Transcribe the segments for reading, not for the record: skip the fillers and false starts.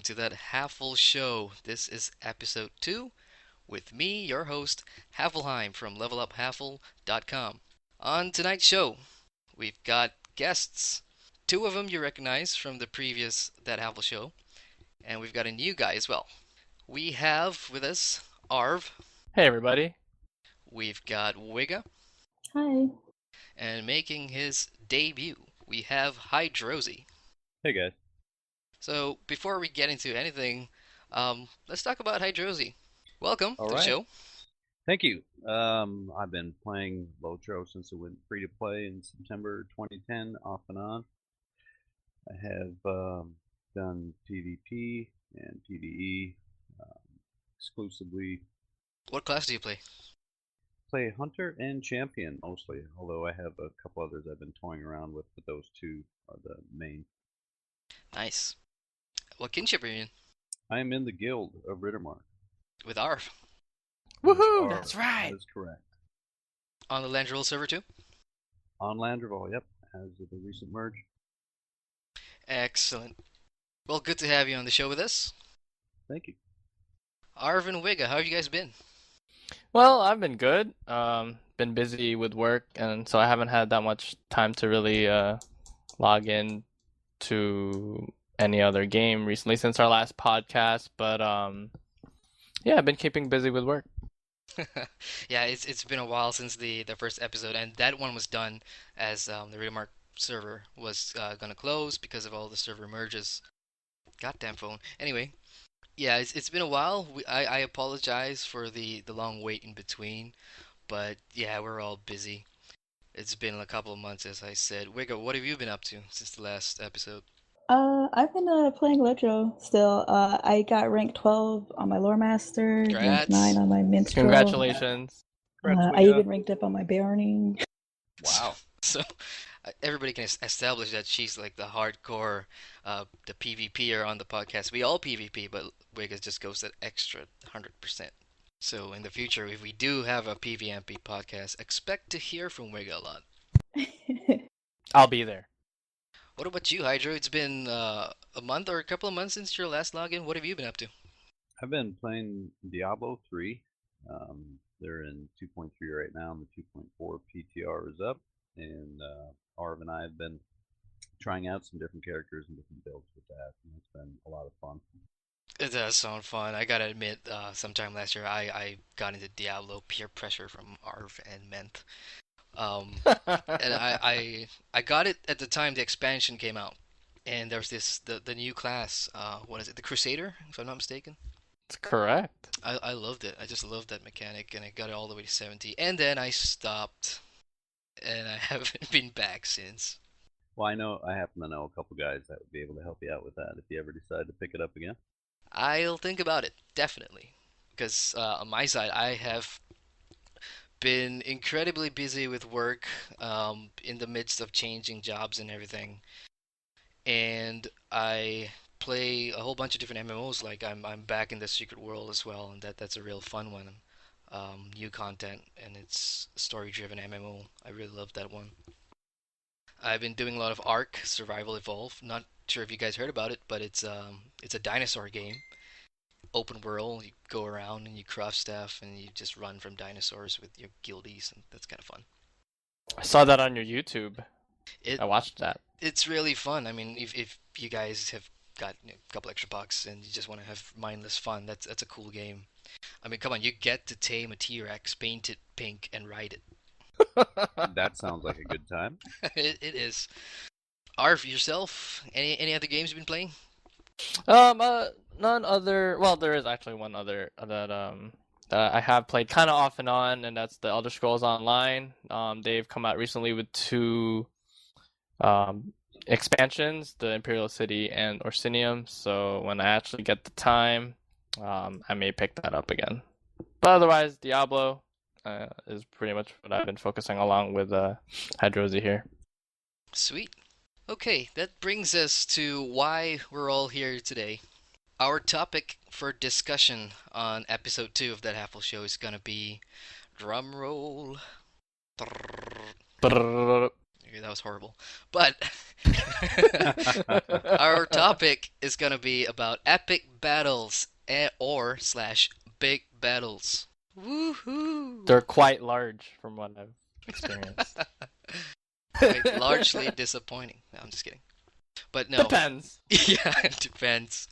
to That Haffle Show. This is episode 2 with me, your host, Havelheim from leveluphaffle.com. On tonight's show, we've got guests. Two of them you recognize from the previous That Haffle Show, and we've got a new guy as well. We have with us Arv, Hey everybody. we've got Wiga, Hi. and making his debut, we have Hydrozy. Hey guys. So before we get into anything, let's talk about Hydrozy. Welcome All to the right. show. Thank you. I've been playing Lotro since it went free to play in September 2010, off and on. I have done PvP and PvE exclusively. What class do you play? Play Hunter and Champion mostly, although I have a couple others I've been toying around with, but those two are the main. Nice. What kinship are you in? I am in the Guild of Rittermark. With Arv. Woohoo! That's right. That is correct. On the Landroll server too? On Landreval, yep, as of the recent merge. Excellent. Well, good to have you on the show with us. Thank you. Arv and Wiga, how have you guys been? Well, I've been good. Been busy with work, and so I haven't had that much time to really log in to any other game recently since our last podcast. But yeah, I've been keeping busy with work. Yeah, it's been a while since the first episode, and that one was done as the Remark server was gonna close because of all the server merges. Goddamn phone. Anyway, yeah, it's been a while. I apologize for the long wait in between, but yeah, we're all busy. It's been a couple of months, as I said. Wiga, what have you been up to since the last episode? I've been playing Lotro still. I got rank 12 on my lore master, rank Congrats. 9 on my minstrel. Congratulations. I even ranked up on my barony. Wow. So everybody can establish that she's like the hardcore, the PvPer on the podcast. We all PvP, but Wiga just goes that extra 100%. So in the future, if we do have a PvMP podcast, expect to hear from Wiga a lot. I'll be there. What about you, Hydro? It's been a month or a couple of months since your last login. What have you been up to? I've been playing Diablo 3. They're in 2.3 right now, and the 2.4 PTR is up. And Arv and I have been trying out some different characters and different builds with that, and it's been a lot of fun. It does sound fun. I gotta admit, sometime last year I got into Diablo peer pressure from Arv and Ment. And I got it at the time the expansion came out, and there was the new class. What is it? The Crusader, if I'm not mistaken. It's correct. I loved it. I just loved that mechanic, and I got it all the way to 70, and then I stopped, and I haven't been back since. Well, I happen to know a couple guys that would be able to help you out with that if you ever decide to pick it up again. I'll think about it definitely, because on my side I have been incredibly busy with work, in the midst of changing jobs and everything, and I play a whole bunch of different MMOs. Like I'm back in the Secret World as well, and that's a real fun one. New content, and it's story-driven MMO. I really love that one. I've been doing a lot of Ark Survival Evolved. Not sure if you guys heard about it, but it's a dinosaur game. Open world. You go around and you craft stuff, and you just run from dinosaurs with your guildies, and that's kind of fun. I saw that on your YouTube. It I watched that. it's really fun. I mean, if you guys have got a couple extra bucks and you just want to have mindless fun, that's a cool game. I mean, come on, you get to tame a T-Rex, paint it pink, and ride it. That sounds like a good time. It is. Arv, yourself, any other games you've been playing? None other. Well, there is actually one other that I have played kind of off and on, and that's the Elder Scrolls Online. They've come out recently with two expansions, the Imperial City and Orsinium. So when I actually get the time, I may pick that up again. But otherwise, Diablo is pretty much what I've been focusing along with Hydrozy here. Sweet. Okay, that brings us to why we're all here today. Our topic for discussion on episode 2 of That Haffle Show is gonna be drum roll. Brrrr. Okay, that was horrible. But our topic is gonna be about epic battles or slash big battles. Woohoo! They're quite large from what I've experienced. Quite largely disappointing. No, I'm just kidding. But no, Depends. yeah, it depends.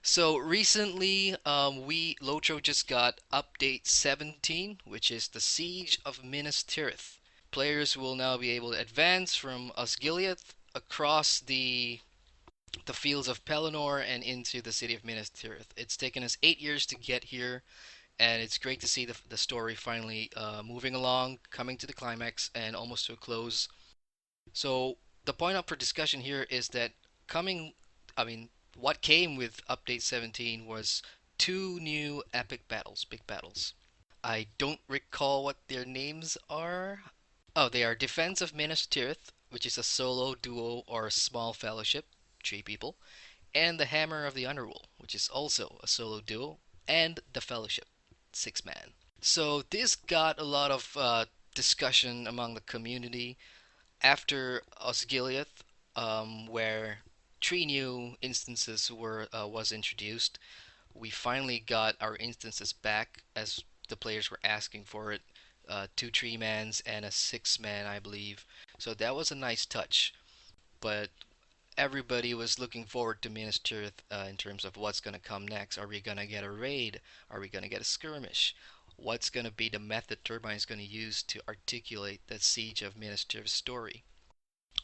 So recently, we Lotro just got update 17, which is the Siege of Minas Tirith. Players will now be able to advance from Osgiliath across the fields of Pelennor and into the city of Minas Tirith. It's taken us 8 years to get here, and it's great to see the story finally moving along, coming to the climax, and almost to a close. So the point up for discussion here is that coming, I mean, what came with Update 17 was two new epic battles, big battles. I don't recall what their names are. Oh, they are Defense of Minas Tirith, which is a solo, duo, or small fellowship, 3 people, and the Hammer of the Underworld, which is also a solo duo, and the Fellowship, 6 man. So this got a lot of discussion among the community after Osgiliath, where 3 new instances were was introduced. We finally got our instances back as the players were asking for it. 2 3-mans and a 6 man, I believe. So that was a nice touch. But everybody was looking forward to Minas Tirith in terms of what's going to come next. Are we going to get a raid? Are we going to get a skirmish? What's going to be the method Turbine is going to use to articulate the siege of Minas Tirith's story?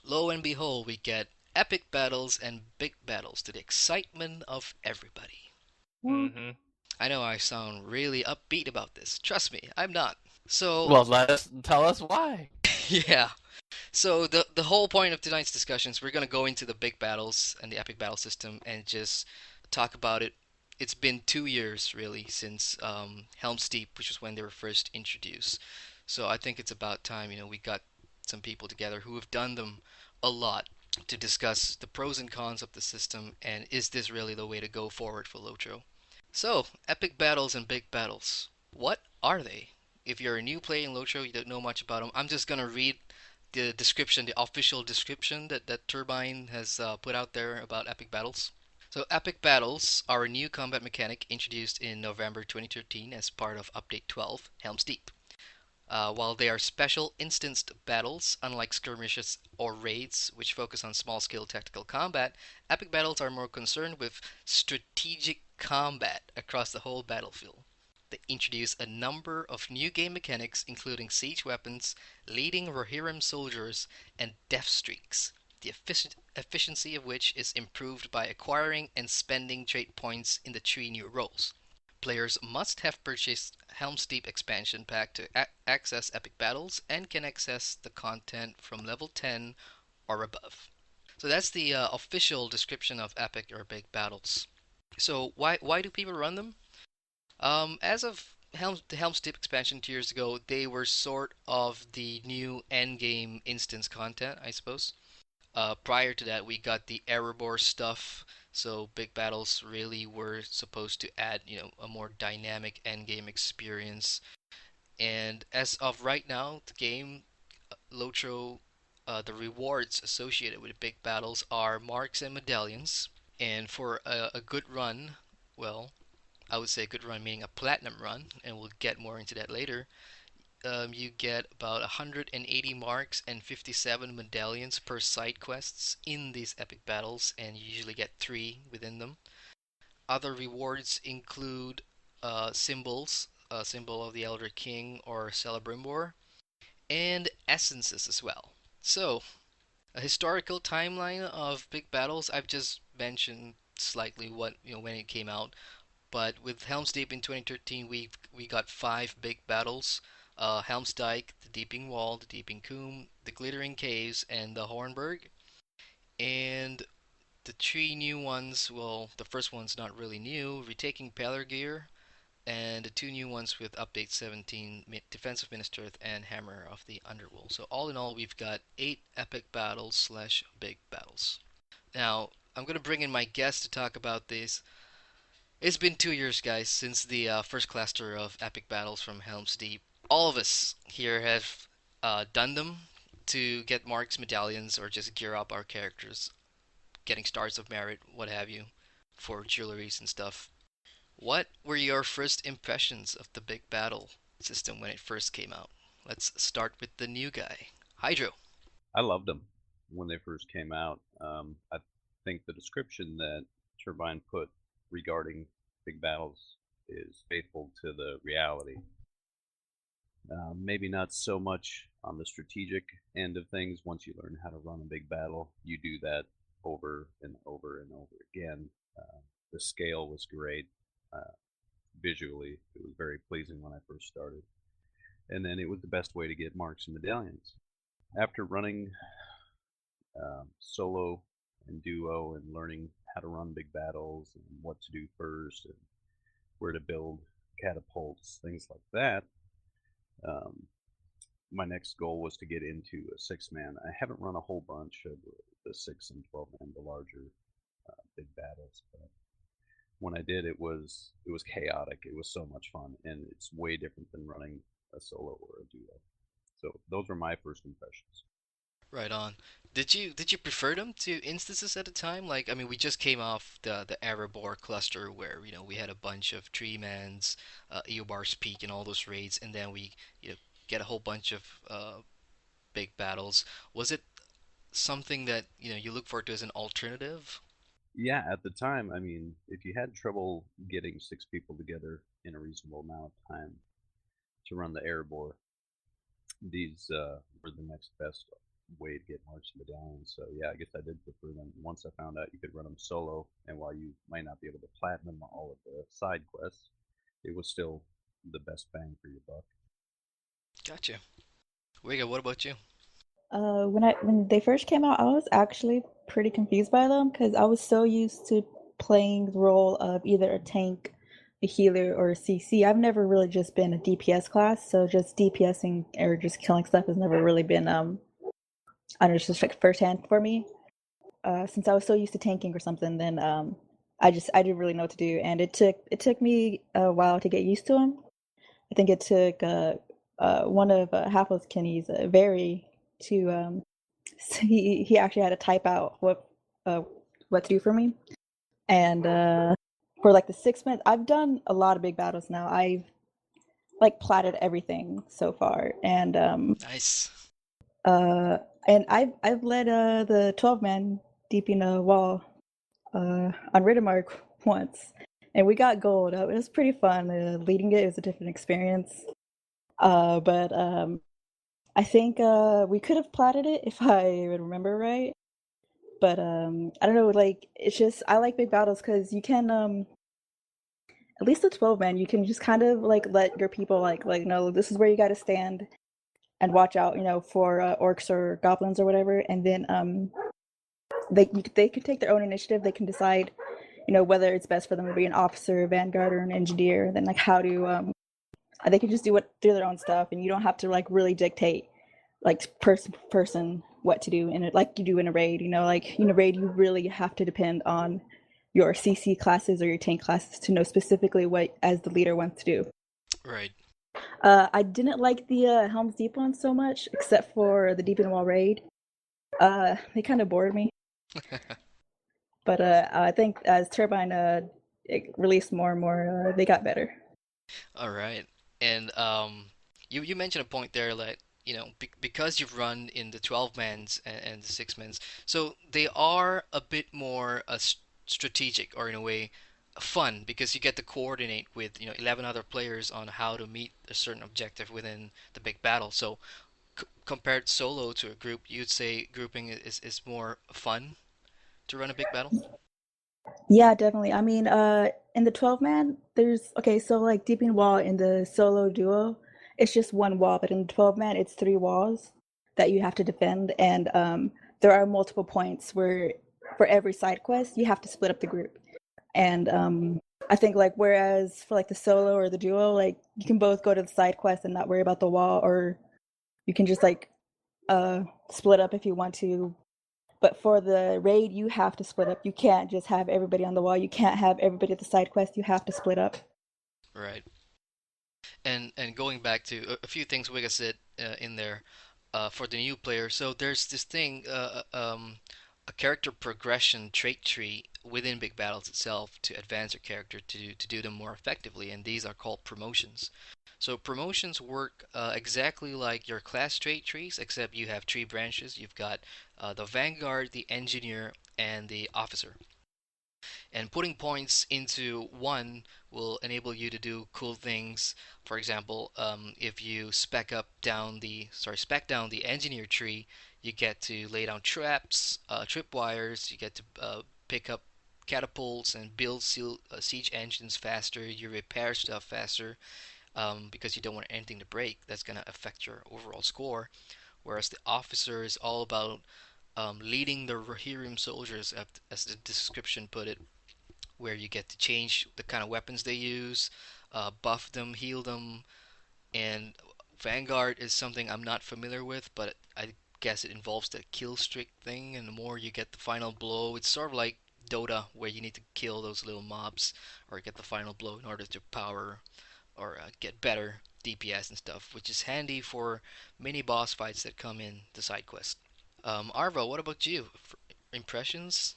Lo and behold, we get epic battles and big battles to the excitement of everybody. Mm-hmm. I know I sound really upbeat about this. Trust me, I'm not. So, Well, tell us why. yeah. So the whole point of tonight's discussions, we're gonna go into the big battles and the epic battle system and just talk about it. It's been 2 years really since Helm's Deep, which was when they were first introduced. So I think it's about time, we got some people together who have done them a lot to discuss the pros and cons of the system and is this really the way to go forward for Lotro. So, epic battles and big battles. What are they? If you're a new player in Lotro, you don't know much about them, I'm just gonna read the description, the official description that Turbine has put out there about epic battles. So, epic battles are a new combat mechanic introduced in November 2013 as part of Update 12, Helm's Deep. While they are special instanced battles, unlike skirmishes or raids, which focus on small scale tactical combat, epic battles are more concerned with strategic combat across the whole battlefield. They introduce a number of new game mechanics, including siege weapons, leading Rohirrim soldiers, and death streaks, the efficiency of which is improved by acquiring and spending trait points in the 3 new roles. Players must have purchased Helm's Deep expansion pack to access epic battles and can access the content from level 10 or above. So that's the official description of epic or big battles. So why do people run them? As of the Helm's Deep expansion 2 years ago, they were sort of the new endgame instance content, I suppose. Prior to that, we got the Erebor stuff, so big battles really were supposed to add, a more dynamic endgame experience. And as of right now, the game, Lotro, the rewards associated with big battles are marks and medallions. And for a good run, well, I would say a good run meaning a platinum run, and we'll get more into that later. You get about 180 marks and 57 medallions per side quests in these epic battles, and you usually get 3 within them. Other rewards include symbols, a symbol of the Elder King or Celebrimbor, and essences as well. So, a historical timeline of big battles. I've just mentioned slightly what when it came out, but with Helm's Deep in 2013, we got 5 big battles: Helm's Dyke, the Deeping Wall, the Deeping Combe, the Glittering Caves, and the Hornburg. And the 3 new ones, well, the first one's not really new: Retaking Pelargir, and the 2 new ones with Update 17, Defense of Minas Tirith and Hammer of the Underworld. So all in all, we've got 8 epic battles slash big battles. Now, I'm gonna bring in my guest to talk about this. It's been 2 years, guys, since the first cluster of epic battles from Helm's Deep. All of us here have done them to get marks, medallions, or just gear up our characters, getting stars of merit, what have you, for jewelries and stuff. What were your first impressions of the big battle system when it first came out? Let's start with the new guy, Hydro. I loved them when they first came out. I think the description that Turbine put regarding big battles is faithful to the reality. Maybe not so much on the strategic end of things. Once you learn how to run a big battle, you do that over and over and over again. The scale was great. Uh, Visually, it was very pleasing when I first started. And then it was the best way to get marks and medallions. After running solo and duo and learning how to run big battles and what to do first and where to build catapults, things like that, um, my next goal was to get into a 6-man. I haven't run a whole bunch of the 6 and 12-man, the larger big battles, but when I did, it was chaotic. It was so much fun, and it's way different than running a solo or a duo. So those were my first impressions. Right on. Did you prefer them to instances at the time? Like, I mean, we just came off the Erebor cluster where we had a bunch of tree mans, Eobar's Peak, and all those raids, and then we get a whole bunch of big battles. Was it something that you look forward to as an alternative? Yeah, at the time, I mean, if you had trouble getting 6 people together in a reasonable amount of time to run the Erebor, these were the next best way to get marks and medallions. So yeah, I guess I did prefer them. Once I found out you could run them solo, and while you might not be able to platinum all of the side quests, it was still the best bang for your buck. Gotcha. Wiga, what about you? When they first came out, I was actually pretty confused by them because I was so used to playing the role of either a tank, a healer, or a CC. I've never really just been a DPS class, so just DPSing or just killing stuff has never really been I don't know, just like firsthand for me. Since I was so used to tanking or something, then I didn't really know what to do, and it took me a while to get used to them. I think it took one of Haffle's Kenny's very to so he actually had to type out uh, what to do for me. And for like the 6 months, I've done a lot of big battles now. I've like platted everything so far, Nice. uh, and I've led the 12-man deep in a wall on Riddermark once, and we got gold. It was pretty fun. Leading it was a different experience. But I think we could have platted it if I remember right. But I don't know. Like it's just I like big battles because you can at least the 12-man you can just kind of like let your people like no this is where you got to stand and watch out for orcs or goblins or whatever, and then they can take their own initiative. They can decide whether it's best for them to be an officer, vanguard, or an engineer. And then like how to they can just do their own stuff, and you don't have to like really dictate like person person what to do in it like you do in a raid. Like in a raid you really have to depend on your CC classes or your tank classes to know specifically what as the leader wants to do. Right. I didn't like the Helm's Deep one so much, except for the Deep in Wall raid. They kind of bored me. But I think as Turbine it released more and more, they got better. All right. And you mentioned a point there that because you've run in the 12 mans and the 6 mans, so they are a bit more strategic, or in a way fun, because you get to coordinate with 11 other players on how to meet a certain objective within the big battle. So compared solo to a group, you'd say grouping is more fun to run a big battle. Yeah, definitely. I mean, in the 12-man, there's okay, so like Deeping Wall in the solo duo, it's just one wall, but in the 12-man, it's three walls that you have to defend, and there are multiple points where for every side quest, you have to split up the group. And I think like whereas for like the solo or the duo, like you can both go to the side quest and not worry about the wall, or you can just like split up if you want to. But for the raid, you have to split up. You can't just have everybody on the wall. You can't have everybody at the side quest. You have to split up. Right. And going back to a few things Wiga said in there, for the new player. So there's this thing, a character progression trait tree within Big Battles itself to advance your character to do them more effectively, and these are called promotions. So promotions work exactly like your class trait trees, except you have three branches. You've got the Vanguard, the Engineer, and the Officer. And putting points into one will enable you to do cool things. For example, if you spec down the engineer tree, you get to lay down traps, tripwires. You get to pick up catapults and build siege engines faster. You repair stuff faster because you don't want anything to break. That's gonna affect your overall score. Whereas the officer is all about leading the Rohirrim soldiers, as the description put it, where you get to change the kind of weapons they use, buff them, heal them, and Vanguard is something I'm not familiar with, but I guess it involves the kill streak thing, and the more you get the final blow, it's sort of like Dota, where you need to kill those little mobs or get the final blow in order to power or get better DPS and stuff, which is handy for mini boss fights that come in the side quest. Arvo, what about you? Impressions?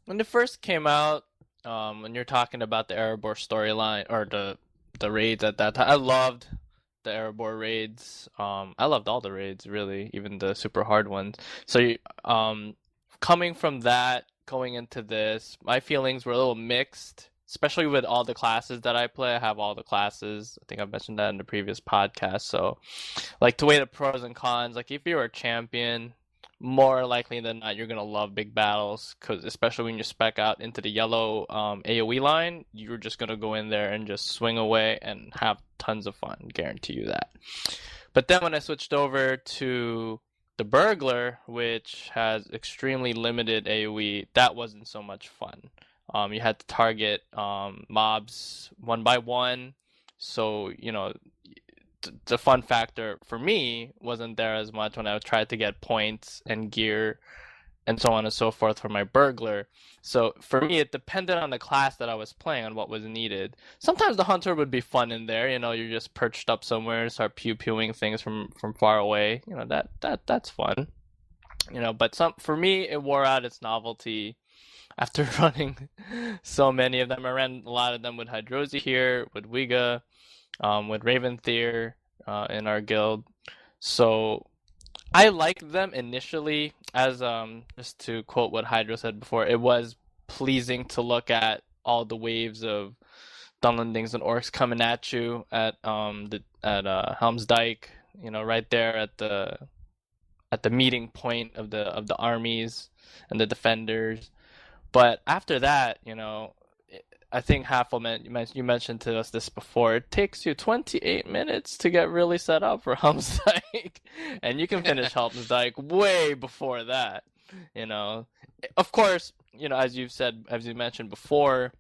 When it first came out, when you're talking about the Erebor storyline or the raids at that time, I loved the Erebor raids. I loved all the raids really, even the super hard ones. So, coming from that, going into this, my feelings were a little mixed, especially with all the classes that I play. I have all the classes. I think I've mentioned that in the previous podcast. So, like to weigh the pros and cons, like if you're a champion, more likely than not, you're gonna love big battles, cause especially when you spec out into the yellow AOE line, you're just gonna go in there and just swing away and have tons of fun. Guarantee you that. But then when I switched over to the burglar, which has extremely limited AOE, that wasn't so much fun. You had to target mobs one by one, so the fun factor for me wasn't there as much when I tried to get points and gear and so on and so forth for my burglar. So for me, it depended on the class that I was playing on what was needed. Sometimes the hunter would be fun in there. You're just perched up somewhere, start pew pewing things from far away. That's fun. But some for me, it wore out its novelty after running so many of them. I ran a lot of them with Hydrozy here, with Wiga, with Raven in our guild. So I liked them initially, as just to quote what Hydro said before, it was pleasing to look at all the waves of Dunlendings and Orcs coming at you at Helm's Dyke, right there at the meeting point of the armies and the defenders. But after that, I think Haffle, you mentioned to us this before. It takes you 28 minutes to get really set up for Helm's Dyke, and you can finish Helm's Dyke way before that. You know, of course, as you mentioned before,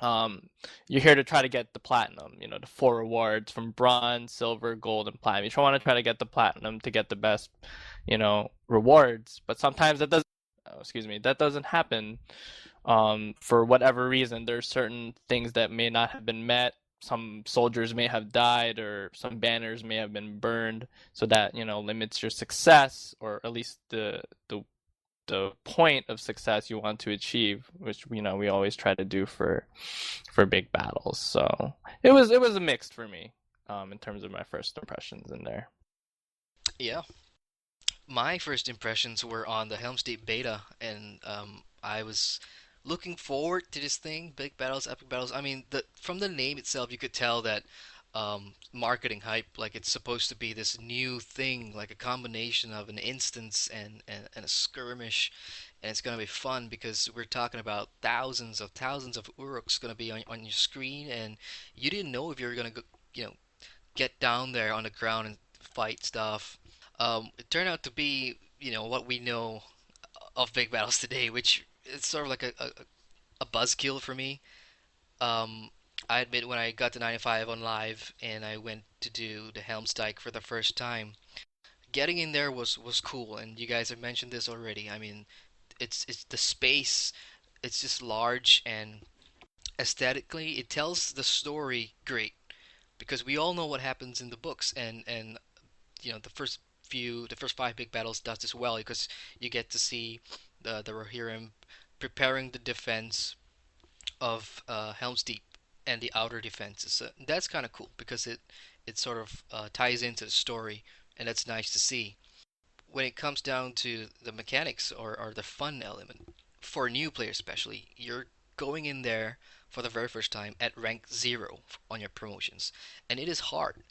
you're here to try to get the platinum. The four rewards from bronze, silver, gold, and platinum. You want to try to get the platinum to get the best, rewards. But sometimes that doesn't. Oh, excuse me, that doesn't happen. For whatever reason, there's certain things that may not have been met. Some soldiers may have died, or some banners may have been burned, so that limits your success, or at least the point of success you want to achieve, which we always try to do for big battles. So it was a mixed for me, in terms of my first impressions in there. Yeah, my first impressions were on the Helm's Deep beta, and I was looking forward to this thing, big battles, epic battles. I mean, from the name itself, you could tell that marketing hype, like it's supposed to be this new thing, like a combination of an instance and a skirmish, and it's gonna be fun because we're talking about thousands of Uruks gonna be on your screen, and you didn't know if you were gonna go, get down there on the ground and fight stuff. It turned out to be, what we know of big battles today, which is sort of like a buzzkill for me. Um, I admit when I got to 95 on live and I went to do the Helmstike for the first time, getting in there was cool. And you guys have mentioned this already. I mean, it's the space. It's just large and aesthetically, it tells the story great because we all know what happens in the books and the first the first five big battles does this well because you get to see the Rohirrim preparing the defense of Helm's Deep and the outer defenses. So that's kind of cool because it sort of ties into the story, and that's nice to see. When it comes down to the mechanics or the fun element, for new players especially, you're going in there for the very first time at rank 0 on your promotions. And it is hard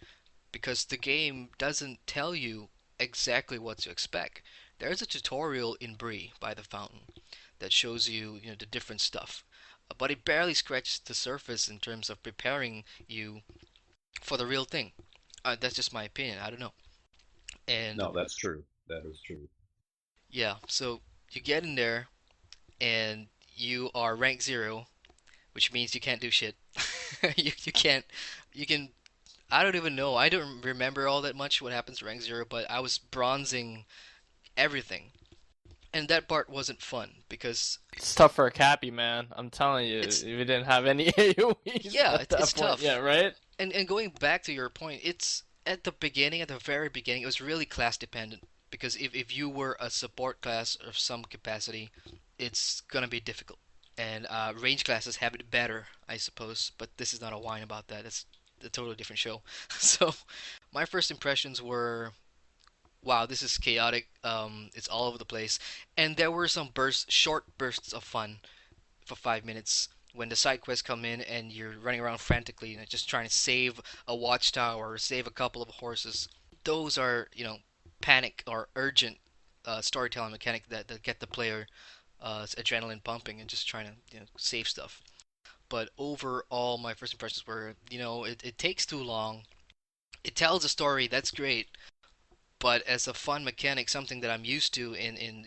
because the game doesn't tell you exactly what to expect. There's a tutorial in Bree by the fountain that shows you, the different stuff. But it barely scratches the surface in terms of preparing you for the real thing. That's just my opinion. I don't know. And No, that's true. That is true. yeah, so you get in there and you are rank 0, which means you can't do shit. You can't. You can. I don't even know. I don't remember all that much what happens to rank 0, but I was bronzing everything. And that part wasn't fun because It's tough for a Cappy, man. I'm telling you, it's we didn't have any AoEs yeah, at that it's point. Yeah, tough. right? And going back to your point, it's at the beginning, at the very beginning, it was really class dependent because if you were a support class of some capacity, it's gonna be difficult. And range classes have it better, I suppose. But this is not a whine about that. It's a totally different show. So my first impressions were, wow, this is chaotic. It's all over the place, and there were some short bursts of fun for 5 minutes when the side quests come in and you're running around frantically and just trying to save a watchtower or save a couple of horses. Those are, panic or urgent storytelling mechanic that get the player adrenaline pumping and just trying to save stuff. But overall, my first impressions were, it takes too long. It tells a story, that's great, but as a fun mechanic, something that I'm used to in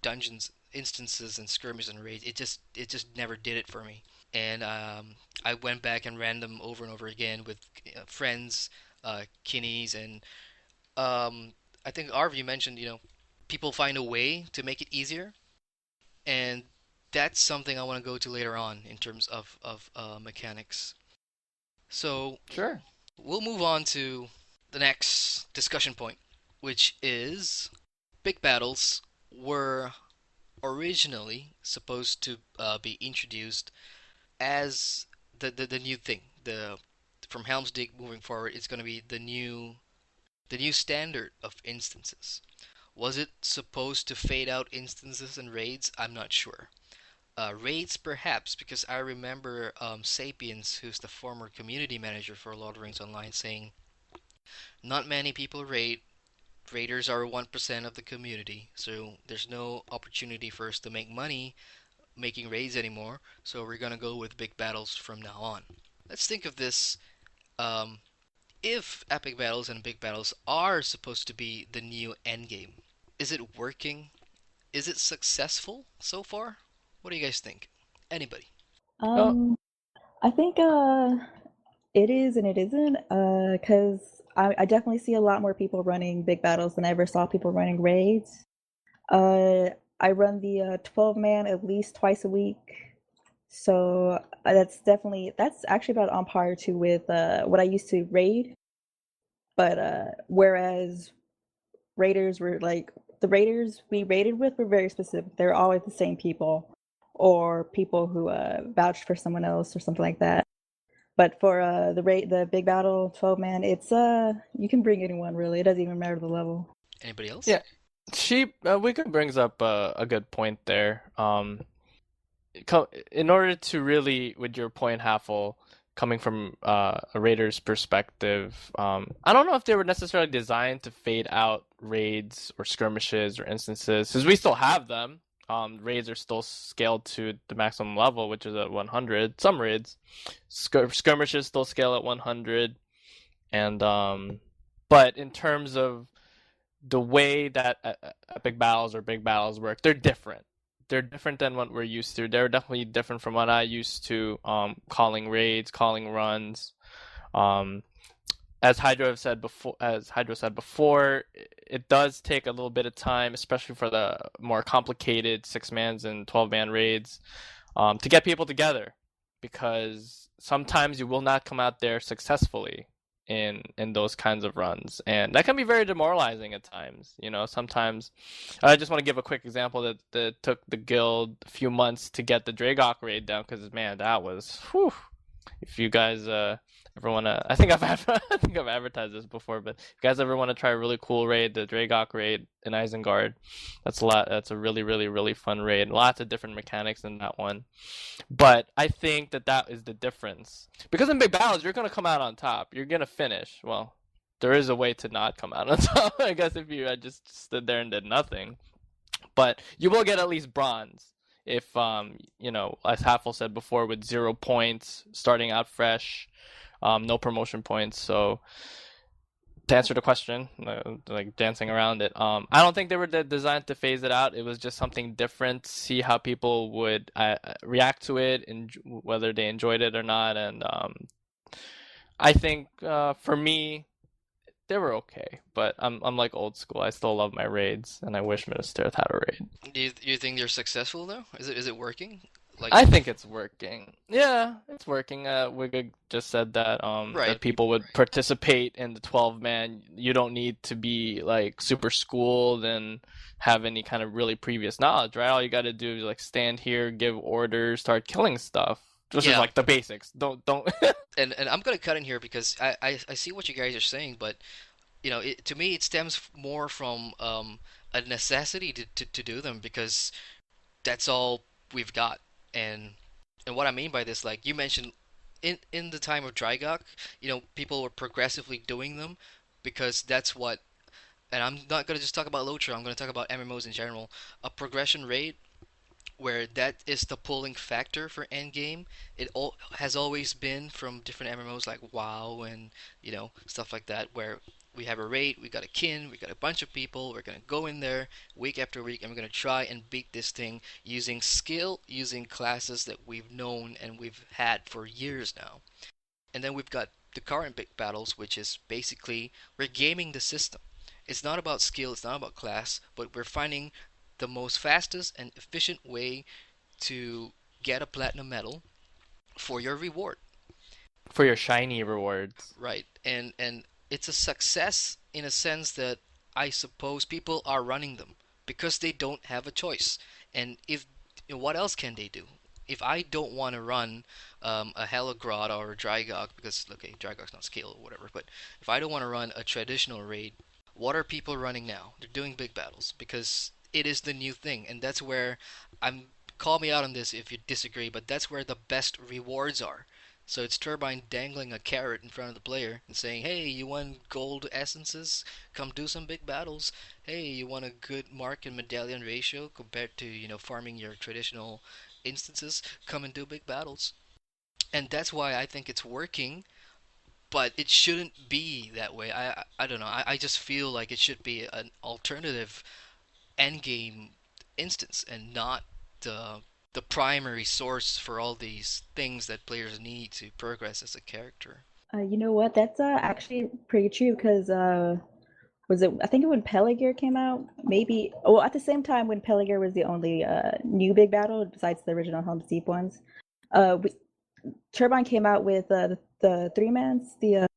dungeons instances and skirmishes and raids, it just never did it for me. And I went back and ran them over and over again with friends, kinnies, and I think Arv, you mentioned people find a way to make it easier, and that's something I want to go to later on in terms of mechanics. So Sure. we'll move on to the next discussion point, which is big battles were originally supposed to be introduced as the new thing. The From Helm's Deep moving forward, it's going to be the new standard of instances. Was it supposed to fade out instances and raids? I'm not sure. Raids, perhaps, because I remember Sapiens, who's the former community manager for Lord of the Rings Online, saying not many people raid. Raiders are 1% of the community, so there's no opportunity for us to make money making raids anymore, so we're gonna go with big battles from now on. Let's think of this. Um, if epic battles and big battles are supposed to be the new endgame, is it working? Is it successful so far? What do you guys think? Anybody? Oh, Um, I think it is and it isn't, because I definitely see a lot more people running big battles than I ever saw people running raids. I run the 12 man at least twice a week, so that's actually about on par to with what I used to raid. But whereas raiders were like the raiders we raided with were very specific. They're always the same people or people who vouched for someone else or something like that. But for the big battle 12 man, it's you can bring anyone really. It doesn't even matter the level. Anybody else? yeah. Wicca brings up a good point there. In order to really, with your point, Haffle, coming from a Raider's perspective, I don't know if they were necessarily designed to fade out raids or skirmishes or instances, because we still have them. Raids are still scaled to the maximum level, which is at 100. Some raids, skirmishes still scale at 100, and but in terms of the way that epic battles or big battles work, they're different. They're different than what we're used to. They're definitely different from what I used to calling raids, calling runs. Um, as Hydro said before, it does take a little bit of time, especially for the more complicated 6-mans and 12-man raids, to get people together, because sometimes you will not come out there successfully. in those kinds of runs, and that can be very demoralizing at times. Sometimes I just want to give a quick example that took the guild a few months to get the Dragok raid down, because man, that was whew. If you guys ever want to, I think I think I've advertised this before, but if you guys ever want to try a really cool raid, the Dragok raid in Isengard, that's a really really really fun raid. Lots of different mechanics in that one. But I think that is the difference. Because in big battles, you're going to come out on top. You're going to finish. Well, there is a way to not come out on top, I guess, if you had just stood there and did nothing. But you will get at least bronze if, as Haffle said before, with 0 points, starting out fresh, no promotion points. So to answer the question, like dancing around it, I don't think they were designed to phase it out. It was just something different, see how people would react to it, and whether they enjoyed it or not. And I think for me, they were okay. But I'm like old school. I still love my raids, and I wish Minister had a raid. Do you think they're successful though? Is it working? Like, I think it's working. Yeah, it's working. Wiga just said that right, that people would participate in the 12 man. You don't need to be like super schooled and have any kind of really previous knowledge, right? All you got to do is like stand here, give orders, start killing stuff. Just is yeah. like the basics. Don't. And I'm gonna cut in here because I see what you guys are saying, but to me it stems more from a necessity to do them because that's all we've got. And what I mean by this, like you mentioned, in the time of Drygok, people were progressively doing them because that's what. And I'm not gonna just talk about Lotro. I'm gonna talk about MMOs in general. A progression rate where that is the pulling factor for endgame. It all has always been from different MMOs like WoW and stuff like that, where we have a raid, we got a kin, we got a bunch of people, we're gonna go in there week after week, and we're gonna try and beat this thing using skill, using classes that we've known and we've had for years now. And then we've got the current big battles, which is basically we're gaming the system. It's not about skill, it's not about class, but we're finding the most fastest and efficient way to get a platinum medal for your reward. For your shiny rewards. Right. And it's a success in a sense that I suppose people are running them because they don't have a choice. And if what else can they do? If I don't want to run a Helagrod or a Drygok, because okay, Drygok's not scale or whatever, but if I don't want to run a traditional raid, what are people running now? They're doing big battles because it is the new thing, and that's where I'm. Call me out on this if you disagree, but that's where the best rewards are. So it's Turbine dangling a carrot in front of the player and saying, "Hey, you want gold essences? Come do some big battles. Hey, you want a good mark and medallion ratio compared to farming your traditional instances? Come and do big battles." And that's why I think it's working, but it shouldn't be that way. I don't know. I just feel like it should be an alternative endgame instance and not the the primary source for all these things that players need to progress as a character. You know what? That's actually pretty true because was it? I think when Pelagear came out, maybe. Well, at the same time when Pelagear was the only new big battle besides the original Helm's Deep ones. We, Turbine came out with the three mans, the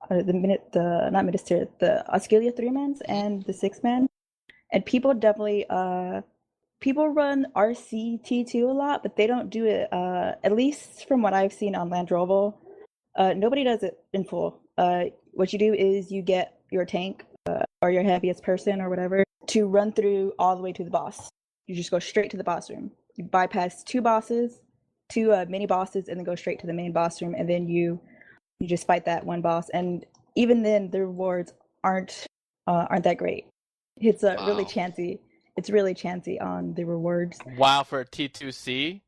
minute the not Minister, the Osculia three mans and the six man, and people definitely people run RCT2 a lot, but they don't do it. At least from what I've seen on Landroval, nobody does it in full. What you do is you get your tank or your heaviest person or whatever to run through all the way to the boss. You just go straight to the boss room. You bypass two bosses, two mini bosses, and then go straight to the main boss room, and then you just fight that one boss. And even then, the rewards aren't that great. It's really Wow. chancy. It's really chancy on the rewards. Wow, for a T2C,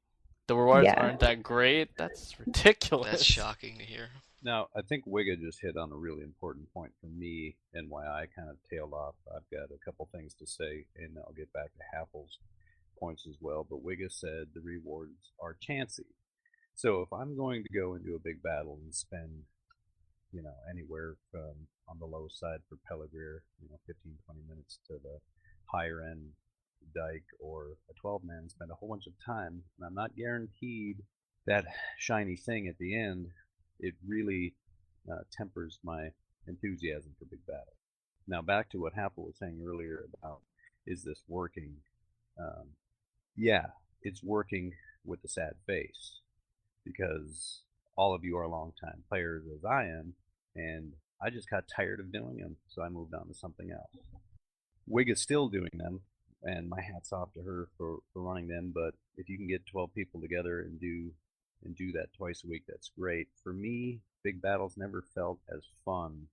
the rewards Yeah. aren't that great. That's That's ridiculous. shocking to hear. Now, I think Wiga just hit on a really important point for me and why I kind of tailed off. I've got a couple things to say, and I'll get back to Haffle's points as well. But Wiga said the rewards are chancy. So if I'm going to go into a big battle and spend, anywhere from on the low side for Pellegrir, 15, 20 minutes to the higher end Dyke or a 12 man, spend a whole bunch of time, and I'm not guaranteed that shiny thing at the end, it really tempers my enthusiasm for big battle. Now back to what Happel was saying earlier about, is this working? Um, yeah, it's working with a sad face, because all of you are longtime players as I am, and I just got tired of doing them, so I moved on to something else. Wig is still doing them, and my hat's off to her for running them. But if you can get 12 people together and do that twice a week, that's great. For me, big battles never felt as fun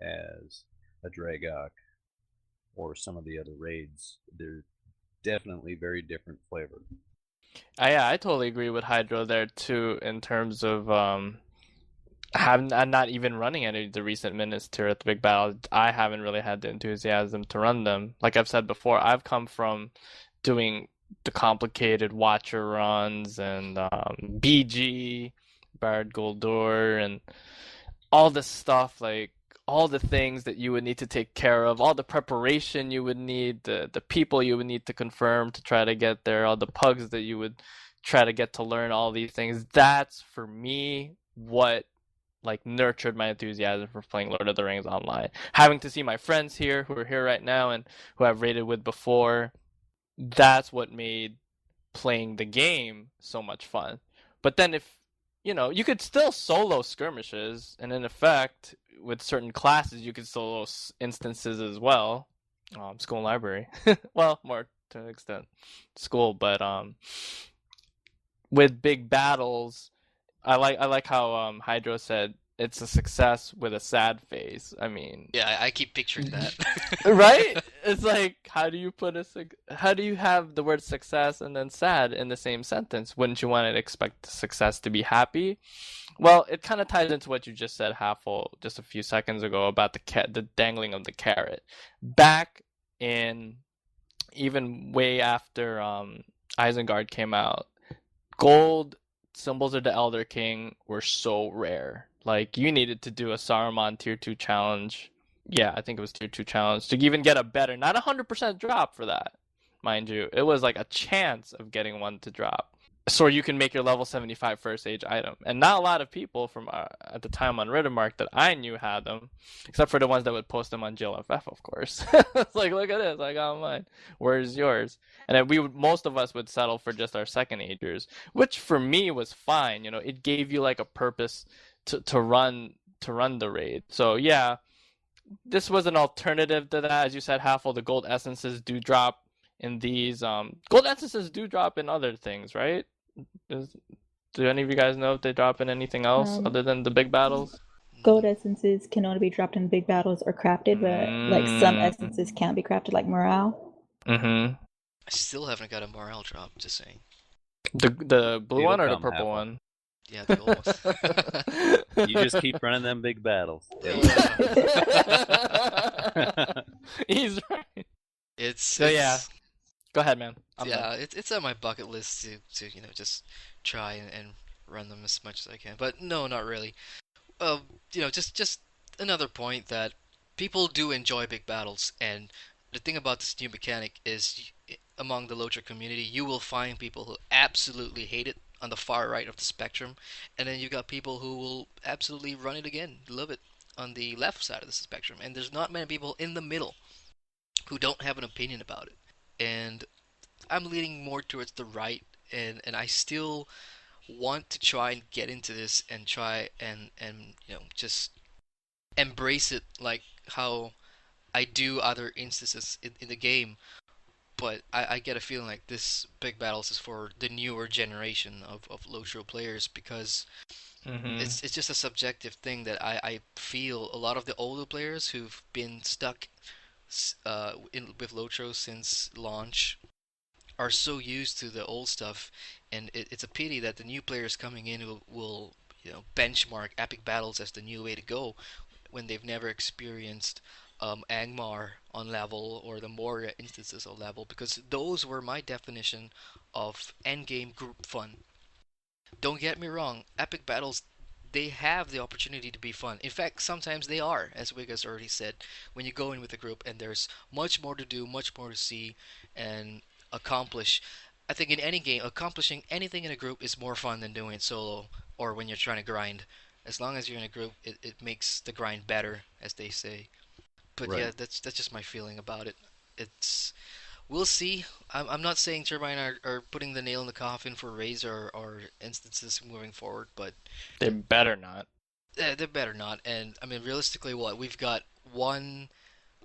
as a Dragok or some of the other raids. They're definitely very different flavor. Yeah, I totally agree with Hydro there too in terms of I'm not even running any of the recent minutes tier at the big battle. I haven't really had the enthusiasm to run them. Like I've said before, I've come from doing the complicated Watcher runs and BG, Bard Goldur, and all this stuff, like all the things that you would need to take care of, all the preparation you would need, the people you would need to confirm to try to get there, all the pugs that you would try to get to learn all these things. That's for me what like nurtured my enthusiasm for playing Lord of the Rings online. Having to see my friends here who are here right now and who I've raided with before, that's what made playing the game so much fun. But then if you could still solo skirmishes, and in effect, with certain classes, you could solo instances as well. School and library, well, more to an extent, school. But with big battles, I like how Hydro said it's a success with a sad face. I mean, Yeah, I keep picturing that. right? It's like how do you put how do you have the word success and then sad in the same sentence? Wouldn't you want to expect success to be happy? Well, it kind of ties into what you just said, Haffle, just a few seconds ago about the dangling of the carrot. Back in even way after Isengard came out, gold symbols of the Elder King were so rare. Like you needed to do a Saruman tier 2 challenge. Yeah, I think it was tier 2 challenge to even get a better, not 100% drop for that, mind you. It was like a chance of getting one to drop. So you can make your level 75 first age item. And not a lot of people from at the time on Rittermark that I knew had them, except for the ones that would post them on GLFF, of course. It's like, look at this, I got mine. Where's yours? And then most of us would settle for just our second agers, which for me was fine. It gave you like a purpose to run the raid. So yeah, this was an alternative to that. As you said, Haffle, the gold essences do drop in these. Gold essences do drop in other things, right? Do any of you guys know if they drop in anything else other than the big battles? Gold essences can only be dropped in big battles or crafted, but like some essences can't be crafted, like morale. Mm-hmm. I still haven't got a morale drop, just saying. The blue It'll one or the come, purple Haffle. one? Yeah, the gold one. You just keep running them big battles. He's right. It's yeah. Go ahead, man. it's on my bucket list to just try and run them as much as I can. But no, not really. Just another point that people do enjoy big battles, and the thing about this new mechanic is among the Lotro community, you will find people who absolutely hate it on the far right of the spectrum, and then you got people who will absolutely run it again, love it on the left side of the spectrum, and there's not many people in the middle who don't have an opinion about it. And I'm leaning more towards the right, and I still want to try and get into this and try and just embrace it like how I do other instances in the game. But I get a feeling like this big battles is for the newer generation of Lotro players, because it's just a subjective thing that I feel a lot of the older players who've been stuck with Lotro since launch are so used to the old stuff, and it's a pity that the new players coming in will benchmark epic battles as the new way to go when they've never experienced Angmar on level or the Moria instances on level, because those were my definition of endgame group fun. Don't get me wrong, epic battles, they have the opportunity to be fun. In fact, sometimes they are, as Wiga's already said, when you go in with a group and there's much more to do, much more to see and accomplish. I think in any game, accomplishing anything in a group is more fun than doing it solo or when you're trying to grind. As long as you're in a group, it makes the grind better, as they say. But Right. yeah, that's just my feeling about it. It's We'll see. I'm not saying Turbine are putting the nail in the coffin for Rays or instances moving forward, but They they're better not. they're better not. And I mean, realistically, what we've got one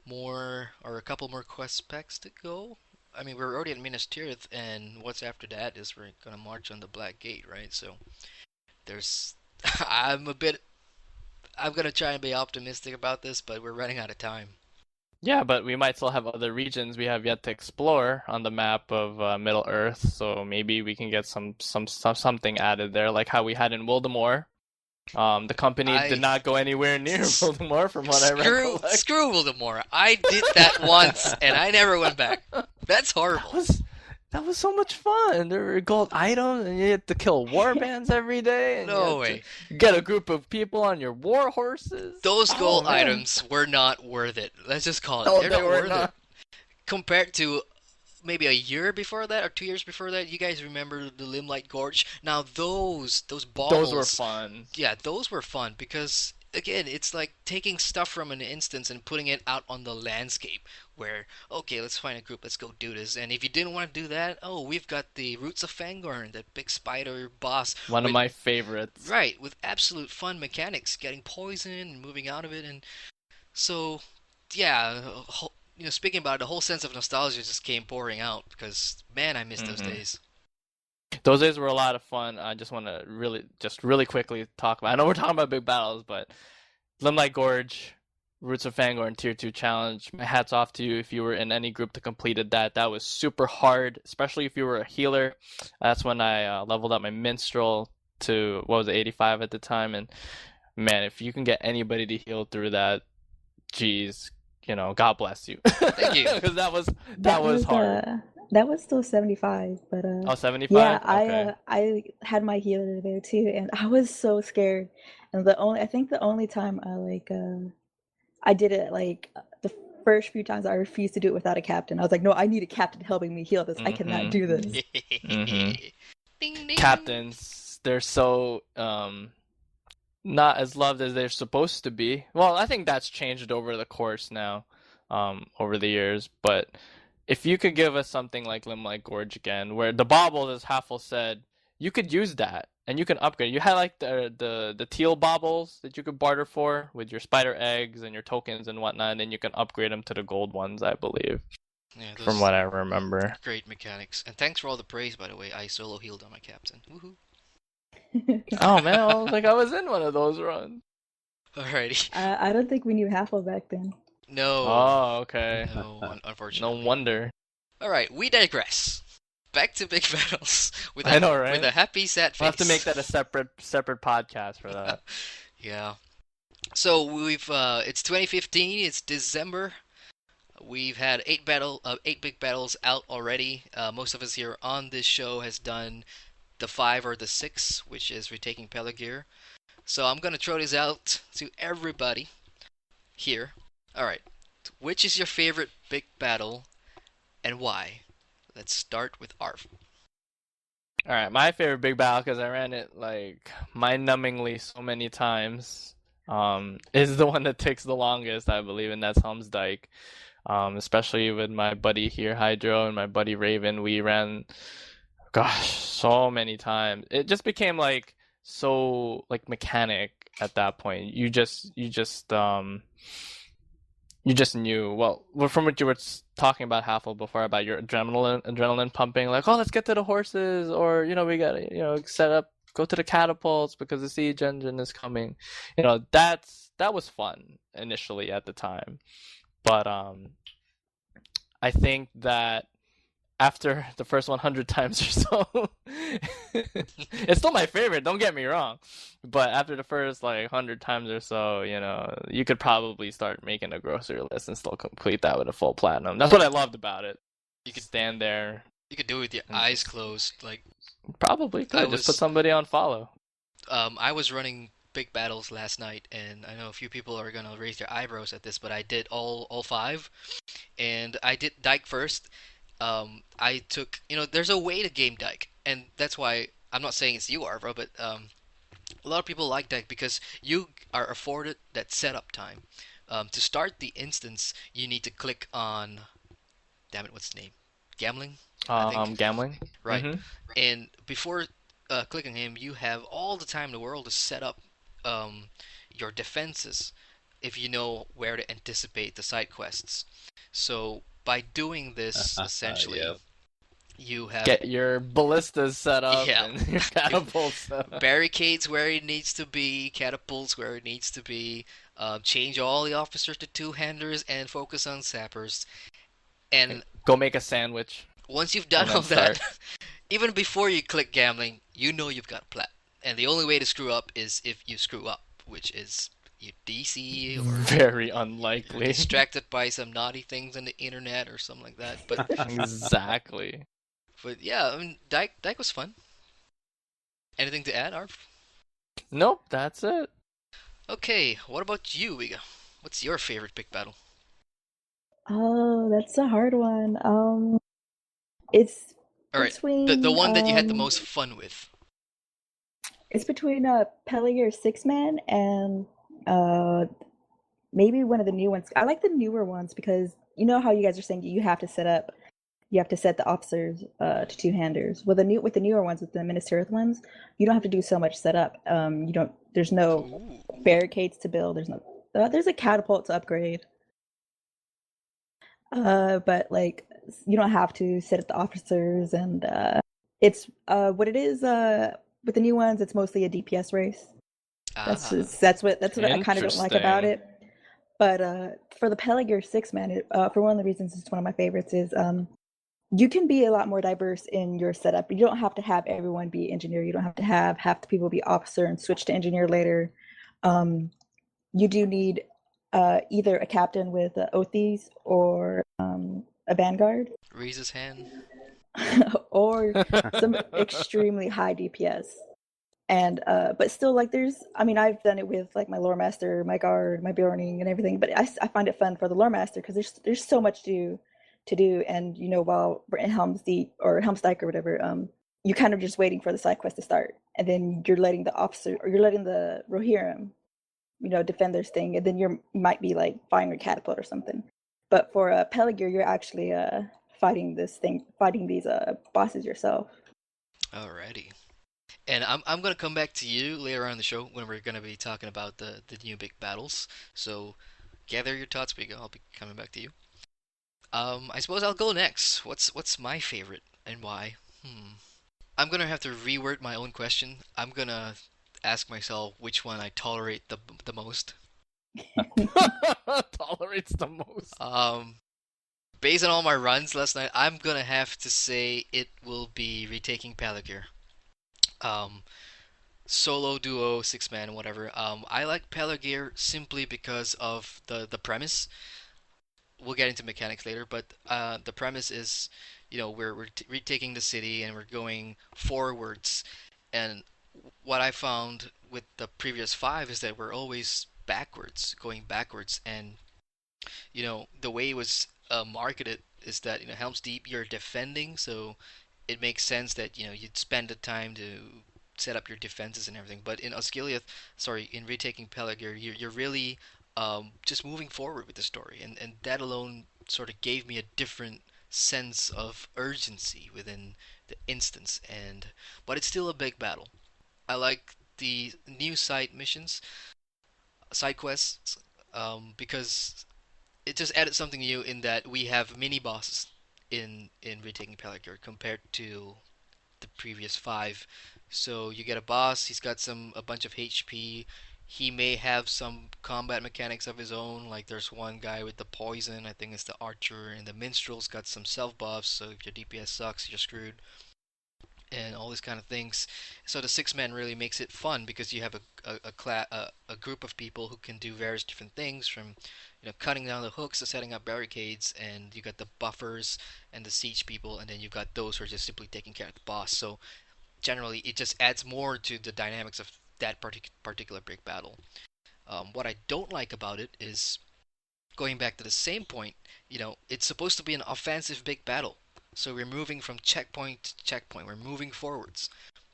more or a couple more quest packs to go. I mean, we're already at Minas Tirith, and what's after that is we're gonna march on the Black Gate, right? So there's, I'm a bit, I'm gonna try and be optimistic about this, but we're running out of time. Yeah, but we might still have other regions we have yet to explore on the map of Middle Earth, so maybe we can get something added there, like how we had in Wildemore. The company did I not go anywhere near Wildemore, from what I recollect. screw Voldemort. I did that once, and I never went back. That's That horrible. was that was so much fun. There were gold items, and you had to kill war bands every day, and you No had to way. get a group of people on your war horses. Those Oh gold man, items were not worth it. Let's just call it. no, They're they not were worth it. not. Compared to maybe a year before that or 2 years before that, you guys remember the Limelight Gorge? Now those Those were baubles, fun. yeah, those were fun because again, it's like taking stuff from an instance and putting it out on the landscape where okay, let's find a group, let's go do this. And if you didn't want to do that, oh, we've got the Roots of Fangorn, that big spider boss One of with my favorites. right, with absolute fun mechanics, getting poison and moving out of it and so yeah, speaking about it, the whole sense of nostalgia just came pouring out because man, I miss those Hmm. days. Those days were a lot of fun. I just want to really quickly talk about. I know we're talking about big battles, but Limelight Gorge, Roots of Fangor, and Tier 2 Challenge. My hat's off to you if you were in any group that completed that. That was super hard, especially if you were a healer. That's when I leveled up my Minstrel to, what was it, 85 at the time. And man, if you can get anybody to heal through that, geez, God bless you. Thank you. Because that That was was hard. that was still 75, but Oh, yeah, 75? I Okay. I had my healer there too, and I was so scared. And I think the only time I did it the first few times I refused to do it without a captain. I was like, no, I need a captain helping me heal this. I cannot Mm-hmm. do this. Mm-hmm. Ding ding. Captains, they're so not as loved as they're supposed to be. Well, I think that's changed over the course now, over the years. But if you could give us something like Limelight Gorge again, where the baubles, as Haffle said, you could use that and you can upgrade. You had like the teal baubles that you could barter for with your spider eggs and your tokens and whatnot, and then you can upgrade them to the gold ones, I believe, Yeah, from those what I remember. great mechanics. And thanks for all the praise, by the way. I solo healed on my captain. Woohoo. Oh man, I was like I was in one of those runs. Alrighty. I don't think we knew Haffle back then. No, Oh, okay. no, No unfortunately. wonder. All right, we digress. Back to big battles with I a know, with a right? happy sad We'll have to make face. that a separate podcast for that. Yeah. So it's 2015. It's December. We've had eight big battles out already. Most of us here on this show has done the five or the six, which is retaking Pelagir. So I'm gonna throw this out to everybody here. All right, which is your favorite big battle and why? Let's start with Arv. All right, my favorite big battle, because I ran it like mind-numbingly so many times, is the one that takes the longest, I believe, and that's Helm's Dyke. Especially with my buddy here, Hydro, and my buddy Raven, we ran, gosh, so many times. It just became like so like mechanic at that point. You just knew, well, from what you were talking about, Haffle, before, about your adrenaline pumping, like, oh, let's get to the horses, or we gotta set up, go to the catapults because the siege engine is coming. That was fun initially at the time, but I think that after the first 100 times or so, it's still my favorite, don't get me wrong, but after the first like 100 times or so, you could probably start making a grocery list and still complete that with a full platinum. That's what I loved about it. You could Stand there you could do it with your and eyes just closed. Like probably I could just put was somebody on follow. I was running big battles last night, and I know a few people are gonna raise their eyebrows at this, but I did all five, and I did Dyke first. I took there's a way to game Dyke, and that's why I'm not saying it's you, Arvo, but A lot of people like that because you are afforded that setup time. To start the instance, you need to click on, damn it, what's the name? Gambling, I think. Gambling. Right. Mm-hmm. And before clicking him, you have all the time in the world to set up um, your defenses if you know where to anticipate the side quests. So by doing this, essentially, Yep. you have, Get your ballistas set up yeah, and your catapults set up. barricades where it needs to be, catapults where it needs to be, change all the officers to two-handers and focus on sappers. And Go make a sandwich once you've and done all then that, start. even before you click gambling, you know you've got a plat. And the only way to screw up is if you screw up, which is you DC or Very you're unlikely. distracted by some naughty things on the internet or something like that. But Exactly. yeah, I mean, Dyke was fun. Anything to add, Arf? Nope, that's it. Okay, what about you, Wiga? What's your favorite big battle? Oh, that's a hard one. It's All right, the between one that you had the most fun with. Peliger Six Man and uh maybe one of the new ones. I like the newer ones because you know how you guys are saying you have to set the officers to two-handers. With the newer ones, with the Minister Earth ones, you don't have to do so much setup. You don't. There's no Ooh. barricades to build. There's a catapult to upgrade. But like you don't have to set up the officers, and it's what it is. With the new ones, it's mostly a DPS race. Ah. That's what I kind of don't like about Interesting. it. But for the Peliger Six Man, for one of the reasons it's one of my favorites is you can be a lot more diverse in your setup. You don't have to have everyone be engineer. You don't have to have half the people be officer and switch to engineer later. Um, you do need either a captain with Othes or a vanguard, Raise his hand. or some extremely high DPS. And but still, like I mean, I've done it with like my lore master, my guard, my burning, and everything. But I find it fun for the lore master because there's so much to do, and you know, while we're in Helm's Deep or Helm's Dyke or whatever, you kind of just waiting for the side quest to start, and then you're letting the officer or you're letting the Rohirrim, you know, defend their thing, and then you might be like firing a catapult or something. But for Peligir, you're actually fighting these bosses yourself. Alrighty. And I'm gonna come back to you later on in the show when we're gonna be talking about the new big battles. So gather your thoughts, Wiga. I'll be coming back to you. I suppose I'll go next. What's my favorite and why? I'm gonna have to reword my own question. I'm gonna ask myself which one I tolerate the most. Tolerates the most. Um, Based on all my runs last night, I'm gonna have to say it will be retaking Peligir. Um, Solo, duo, six man, whatever. I like Peligir simply because of the premise. We'll get into mechanics later, but the premise is, we're retaking the city and we're going forwards. And what I found with the previous five is that we're always backwards, going backwards. And the way it was marketed is that Helm's Deep you're defending, so it makes sense that you'd spend the time to set up your defenses and everything. But in Osgiliath, sorry, in retaking Peligir, you're really just moving forward with the story, and that alone sort of gave me a different sense of urgency within the instance. And but it's still a big battle. I like the new side missions, side quests, because it just added something new in that we have mini bosses in retaking Peligir compared to the previous five. So you get a boss. He's got a bunch of HP. He may have some combat mechanics of his own. Like there's one guy with the poison. I think it's the archer, and the minstrel's got some self buffs. So if your DPS sucks, you're screwed, and all these kind of things. So the six man really makes it fun because you have a group of people who can do various different things, from cutting down the hooks to setting up barricades, and you got the buffers and the siege people, and then you got those who are just simply taking care of the boss. So generally, it just adds more to the dynamics of that particular big battle. What I don't like about it is going back to the same point. It's supposed to be an offensive big battle. So we're moving from checkpoint to checkpoint. We're moving forwards.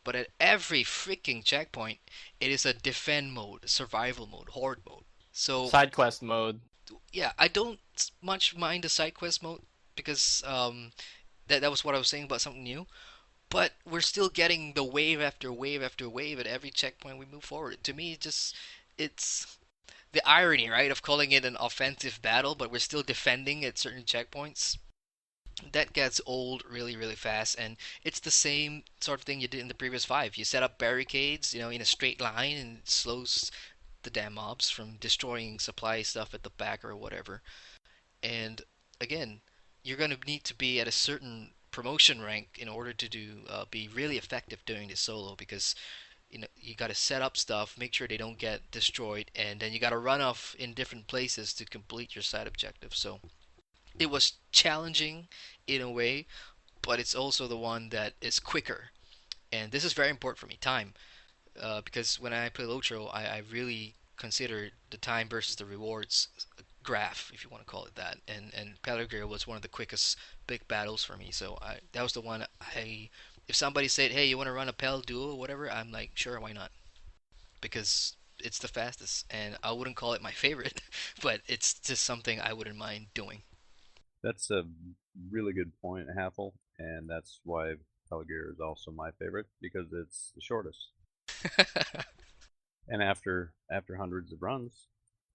But at every freaking checkpoint, it is a defend mode, survival mode, horde mode. So Side quest mode. yeah, I don't much mind the side quest mode because that was what I was saying about something new. But we're still getting the wave after wave after wave at every checkpoint we move forward. To me, it's the irony, right, of calling it an offensive battle, but we're still defending at certain checkpoints. That gets old really, really fast, and it's the same sort of thing you did in the previous five. You set up barricades, in a straight line, and it slows the damn mobs from destroying supply stuff at the back or whatever. And again, you're going to need to be at a certain promotion rank in order to be really effective doing this solo because you got to set up stuff, make sure they don't get destroyed, and then you got to run off in different places to complete your side objective. So it was challenging in a way, but it's also the one that is quicker. And this is very important for me, time, because when I play Lotro, I really consider the time versus the rewards graph, if you want to call it that. And Pelagria was one of the quickest big battles for me, so that was the one I. If somebody said, "Hey, you want to run a Pel duo or whatever," I'm like, "Sure, why not?" Because it's the fastest, and I wouldn't call it my favorite, but it's just something I wouldn't mind doing. That's a really good point, Haffle, and that's why Pelagir is also my favorite because it's the shortest. And after hundreds of runs,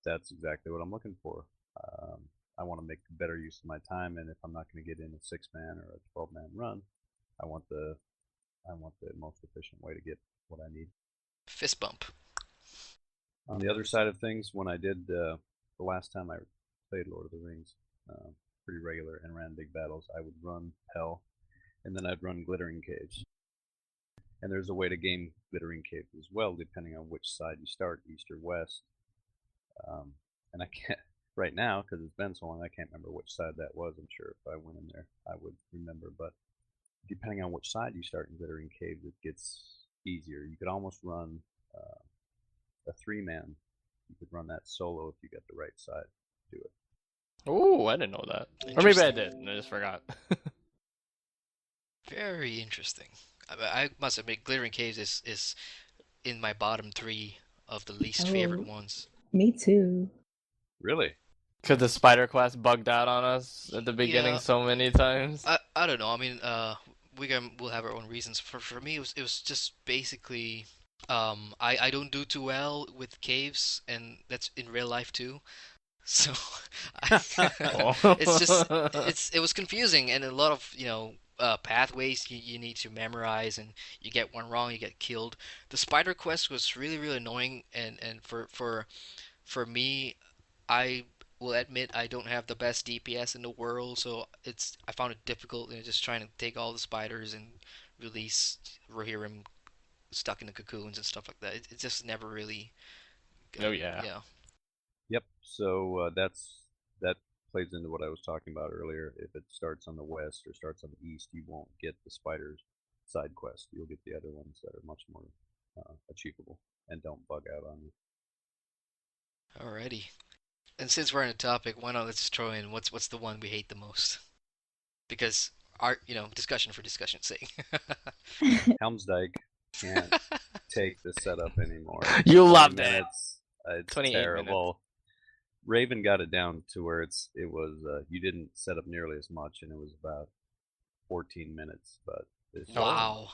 that's exactly what I'm looking for. Um, I want to make better use of my time, and if I'm not going to get in a 6-man or a 12-man run, I want the most efficient way to get what I need. Fist bump. On the other side of things, when I did the last time I played Lord of the Rings, pretty regular and ran big battles, I would run Hell, and then I'd run Glittering Caves. And there's a way to game Glittering Caves as well, depending on which side you start, east or west. And I can't right now because it's been so long. I can't remember which side that was. I'm sure if I went in there, I would remember. But depending on which side you start in Glittering Caves, it gets easier. You could almost run a 3-man. You could run that solo if you got the right side to do it. Ooh, I didn't know that. Or maybe I did, and I just forgot. Very interesting. I must admit, Glittering Caves is in my bottom three of the least favorite Oh, ones. me too. Really? Because the spider quest bugged out on us at the beginning Yeah, so many times. I don't know. I mean, we'll have our own reasons. For me, it was just basically, I don't do too well with caves, and that's in real life too. So, I, it's just Oh. it was confusing and a lot of pathways you need to memorize, and you get one wrong, you get killed. The spider quest was really really annoying, and for me, I will admit I don't have the best DPS in the world, so I found it difficult, just trying to take all the spiders and release Rohirrim stuck in the cocoons and stuff like that. It just never really, Oh yeah. yeah. Yep. So that plays into what I was talking about earlier. If it starts on the west or starts on the east, you won't get the spiders side quest. You'll get the other ones that are much more achievable and don't bug out on you. Alrighty. And since we're on the topic, why not let's throw in what's the one we hate the most? Because our discussion for discussion's sake. Helmsdyke can't take the setup anymore. You 20 loved it. minutes. It's 28 terrible. Raven got it down to where it was you didn't set up nearly as much, and it was about 14 minutes. But it's Wow.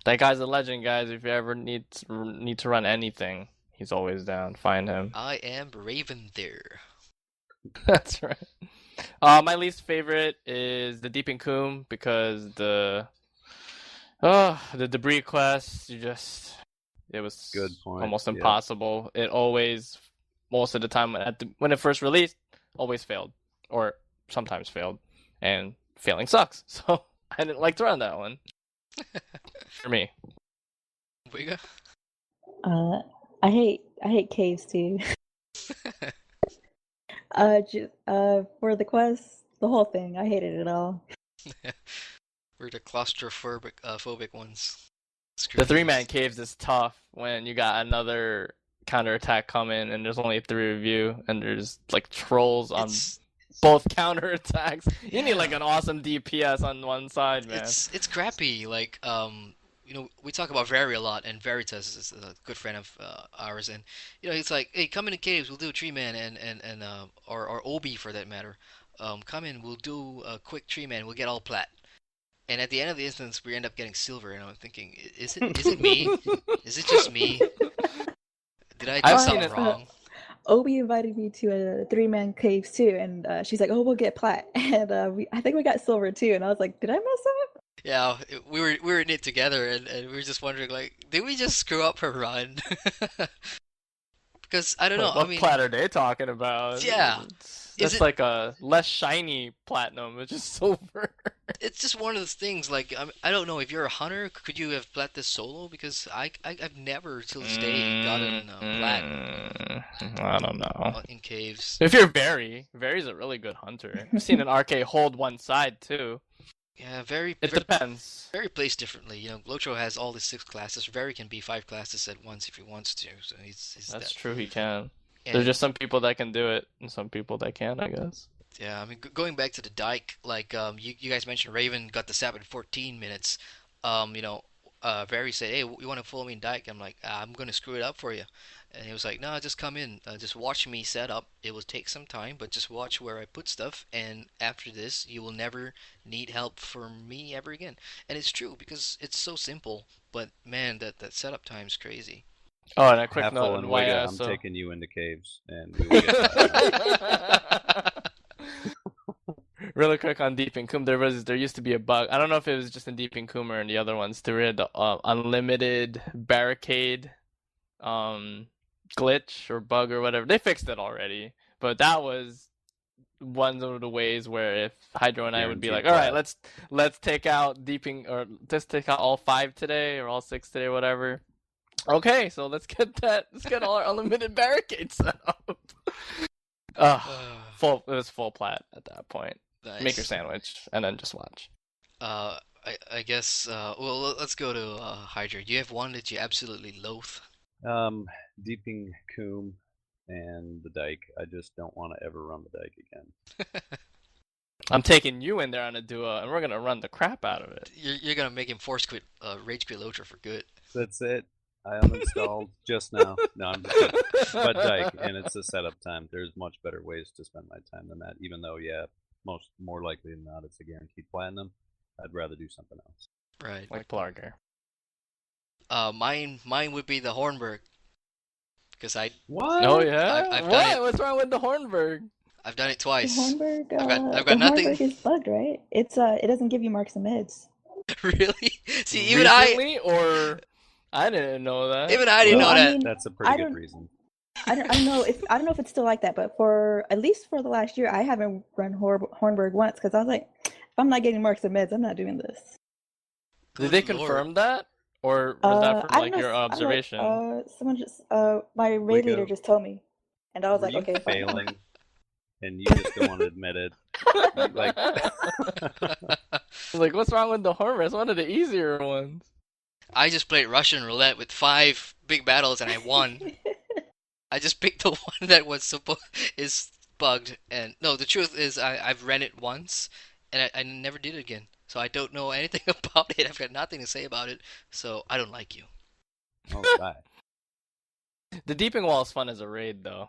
That guy's a legend, guys. If you ever need to run anything, he's always down. Find him. I am Raven there. That's right. My least favorite is the Deep in Coom because the debris quest. It was Good point. almost Yeah. impossible. It always, most of the time when it first released, always failed or sometimes failed, and failing sucks. So I didn't like to run that one. For me. Wiga? I hate caves too. For the quest, the whole thing, I hated it all. We're the claustrophobic phobic ones. The 3-man caves is tough when you got another counterattack coming and there's only 3 of you and there's like trolls on both counterattacks. You need like Yeah. an awesome DPS on one side, man. It's crappy. Like we talk about Vari a lot, and Veritas is a good friend of ours, and he's like, hey, come in the caves, we'll do a tree man, and or Obi for that matter. Come in, we'll do a quick tree man, we'll get all plat. And at the end of the instance, we end up getting silver, and I'm thinking, is it me? Is it just me? Did I do I've seen something it. wrong? Obi invited me to a three-man caves too, and she's like, "Oh, we'll get plat," and I think we got silver too. And I was like, "Did I mess up?" Yeah, we were in it together, and we were just wondering, like, did we just screw up her run? Because I don't know. I What mean, plat are they talking about? yeah, is That's it? like a less shiny platinum, which is silver. It's just one of those things. Like, I don't know if you're a hunter, could you have plat this solo? Because I've never till this day gotten plat I don't know. in caves. If you're Very's a really good hunter. I've seen an RK hold one side too. Yeah, very It depends. very placed differently. Lotro has all the six classes. Very can be five classes at once if he wants to. So he's That's that. true, he can. There's And just some people that can do it, and some people that can't, I guess. yeah, I mean, going back to the dike, like you guys mentioned, Raven got the sap in 14 minutes. Um, you know, Barry said, "Hey, you want to follow me in dike?" I'm like, "I'm gonna screw it up for you," and he was like, "No, just come in, just watch me set up. It will take some time, but just watch where I put stuff, and after this, you will never need help from me ever again." And it's true because it's so simple, but man, that setup time is crazy. Oh, and a quick note Haffle on and why Wiga, I I'm so. taking you into caves, and we will get platinum. Really quick on Deep in Coom, there used to be a bug. I don't know if it was just in Deep in Coom or in the other ones. There had the unlimited barricade um glitch or bug or whatever. They fixed it already, but that was one of the ways where if Hydro and I would be Guaranteed like, all right, plat. let's take out Deeping or let's take out all 5 today or all 6 today, whatever. Okay, so let's get all our unlimited barricades set up. It was full plat at that point. Make your Nice. sandwich and then just watch. I guess. Well, let's go to Hydra. Do you have one that you absolutely loathe? Deeping Coombe and the dike. I just don't want to ever run the dike again. I'm taking you in there on a duo, and we're gonna run the crap out of it. You're gonna make him force quit, rage quit Lotra for good. That's it. I uninstalled just now. No, I'm just kidding. But dike, and it's a setup time. There's much better ways to spend my time than that. Even though, yeah, more likely than not, it's a guaranteed platinum. I'd rather do something else. Right. Like Plarger. Mine would be the Hornberg because What? Oh yeah? I've done What? it. What's wrong with the Hornberg? I've done it The twice. Hornberg, I've got the nothing. Hornberg is bugged, right? It doesn't give you marks and mids. Really? See, Recently, or I didn't know that. even I didn't Well, know I that. mean, That's a I pretty good don't, reason. I don't know if it's still like that, but for at least for the last year, I haven't run Hornberg once because I was like, if I'm not getting marks and mids, I'm not doing this. Did they Good lord. confirm that, or was that from I like don't know. your I don't know. observation? Someone just my raid leader Wigo, just told me, and I was were like, you okay, fine. failing and you just don't want to admit it? Like, Like, what's wrong with the Hornberg? It's one of the easier ones. I just played Russian roulette with 5 big battles and I won. I just picked the one that was supposed is bugged. And no, the truth is I've ran it once and I never did it again. So I don't know anything about it. I've got nothing to say about it. So I don't like you. oh, bye. The Deeping Wall is fun as a raid, though.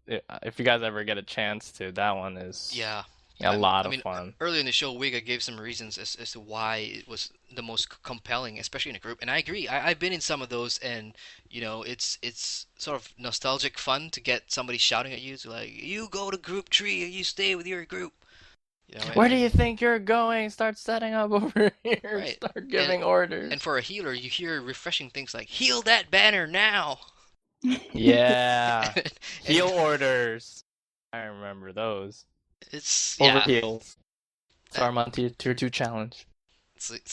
If you guys ever get a chance to, that one is Yeah. a lot I of mean, fun. earlier in the show, Wiga gave some reasons as to why it was the most compelling, especially in a group. And I agree. I've been in some of those, and it's sort of nostalgic fun to get somebody shouting at you to like, you go to group tree or you stay with your group. Where do you think you're going? Start setting up over here. Right. Start giving orders. And for a healer, you hear refreshing things like, heal that banner now. Yeah. And Heal orders. I remember those. it's Over yeah. heals. Saruman tier 2 challenge.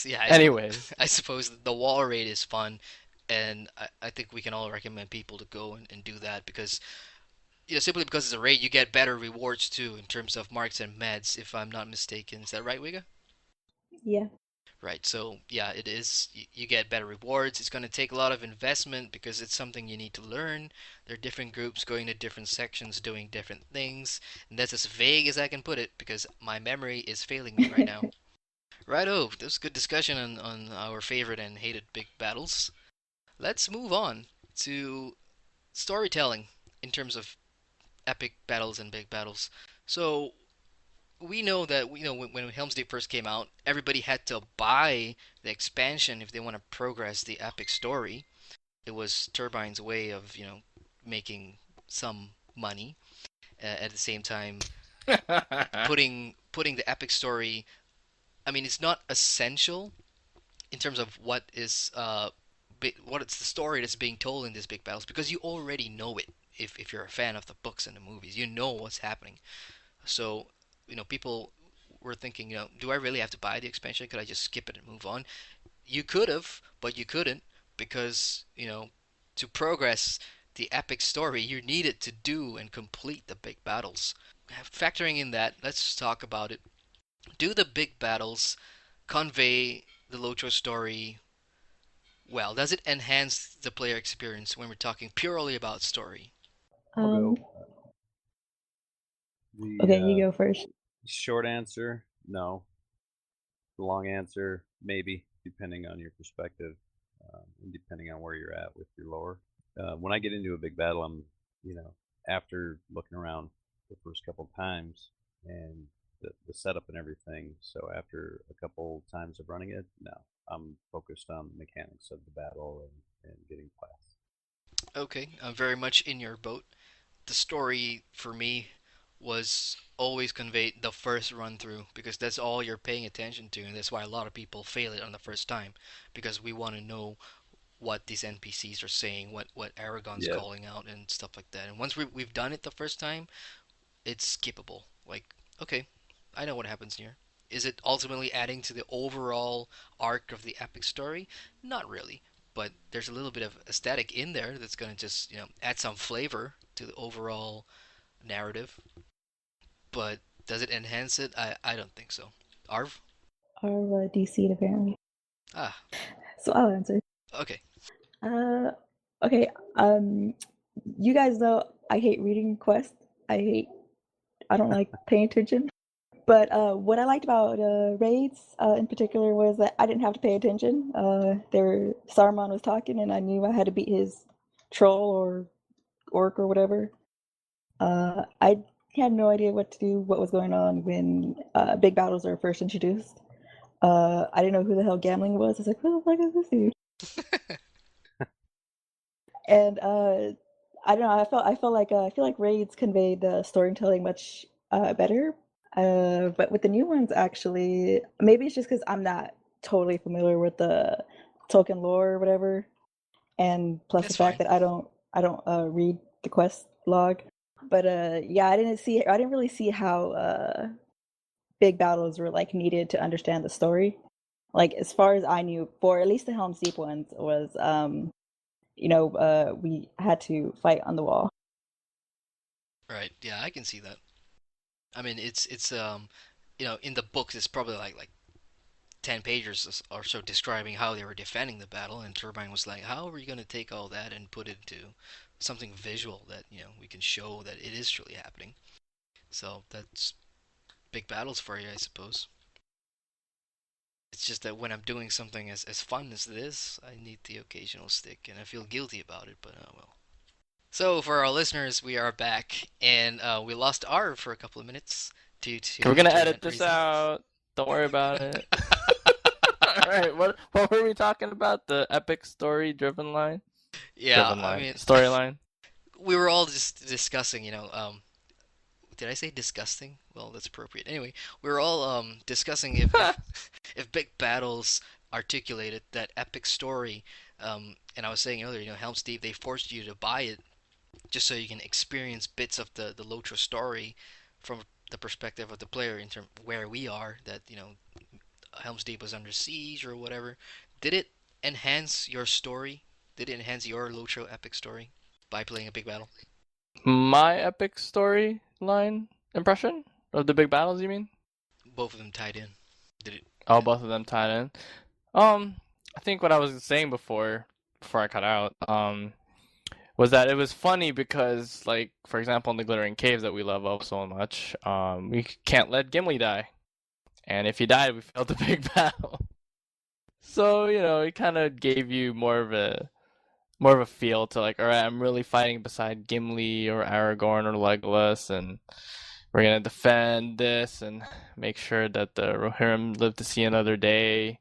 Yeah. Anyways. I suppose the wall raid is fun, and I think we can all recommend people to go and do that because simply because it's a raid, you get better rewards too in terms of marks and meds, if I'm not mistaken. Is that right, Wiga? Yeah. Right. So yeah, it is. You get better rewards. It's going to take a lot of investment because it's something you need to learn. There are different groups going to different sections doing different things, and that's as vague as I can put it because my memory is failing me right now. Righto, that was good discussion on our favorite and hated big battles. Let's move on to storytelling in terms of epic battles and big battles. So we know that when Helm's Deep first came out, everybody had to buy the expansion if they want to progress the epic story. It was Turbine's way of making some money. At the same time, putting the epic story. I mean, it's not essential in terms of what it's the story that's being told in these big battles because you already know it. If you're a fan of the books and the movies, you know what's happening. So, people were thinking, do I really have to buy the expansion? Could I just skip it and move on? You could have, but you couldn't because, to progress the epic story, you needed to do and complete the big battles. Factoring in that, let's talk about it. Do the big battles convey the Lotro story well? Does it enhance the player experience when we're talking purely about story? I'll Um, go. The okay, you go first. short answer, no. The long answer, maybe, depending on your perspective, and depending on where you're at with your lore. When I get into a big battle, I'm, you know, after looking around the first couple times and the setup and everything. So after a couple times of running it, no, I'm focused on the mechanics of the battle and getting class. Okay, I'm very much in your boat. The story for me was always conveyed the first run through because that's all you're paying attention to, and that's why a lot of people fail it on the first time because we want to know what these NPCs are saying, what Aragon's Yeah, calling out, and stuff like that. And once we've done it the first time, it's skippable. Like, okay, I know what happens here. Is it ultimately adding to the overall arc of the epic story? Not really, but there's a little bit of aesthetic in there that's going to just add some flavor to the overall narrative. But does it enhance it? I don't think so. Arv? Are DC'd apparently. Ah, So I'll answer. okay. Uh, okay. Um, you guys know I hate reading quests. I hate. I don't like paying attention. But what I liked about raids in particular was that I didn't have to pay attention. Saruman was talking, and I knew I had to beat his troll or orc or whatever. I had no idea what to do, what was going on when big battles are first introduced. I didn't know who the hell gambling was. I was like, who the fuck is this dude? And I don't know. I feel like raids conveyed the storytelling much better. But with the new ones, actually, maybe it's just because I'm not totally familiar with the Tolkien lore or whatever, and plus the That's fact fine. that I don't read the quest log. But yeah, I didn't really see how big battles were like needed to understand the story. Like as far as I knew, for at least the Helm's Deep ones, was we had to fight on the wall. Right. Yeah, I can see that. I mean, it's in the books it's probably like 10 pages or so describing how they were defending the battle, and Turbine was like, how are you going to take all that and put it into something visual that, we can show that it is truly happening? So that's big battles for you, I suppose. It's just that when I'm doing something as fun as this, I need the occasional stick, and I feel guilty about it, but oh well. So for our listeners, we are back, and we lost R for a couple of minutes due to We're gonna edit internet this reasons. out. Don't worry about it. All right. What were we talking about? The epic story driven line? Yeah, Driven I line. mean, Storyline. we were all just discussing, did I say disgusting? Well, that's appropriate. Anyway, we were all discussing if big battles articulated that epic story. And I was saying earlier, Helm's Deep, they forced you to buy it just so you can experience bits of the Lotro story from the perspective of the player in terms where we are. That Helm's Deep was under siege or whatever. Did it enhance your story? Did it enhance your Lotro epic story by playing a big battle? My epic storyline impression of the big battles, you mean? Both of them tied in. Did it? Oh, Yeah. both of them tied in. I think what I was saying before I cut out, was that it was funny because, like, for example, in the Glittering Caves that we love oh so much, we can't let Gimli die, and if he died, we failed the big battle. So it kind of gave you more of a feel to like, all right, I'm really fighting beside Gimli or Aragorn or Legolas, and we're gonna defend this and make sure that the Rohirrim live to see another day.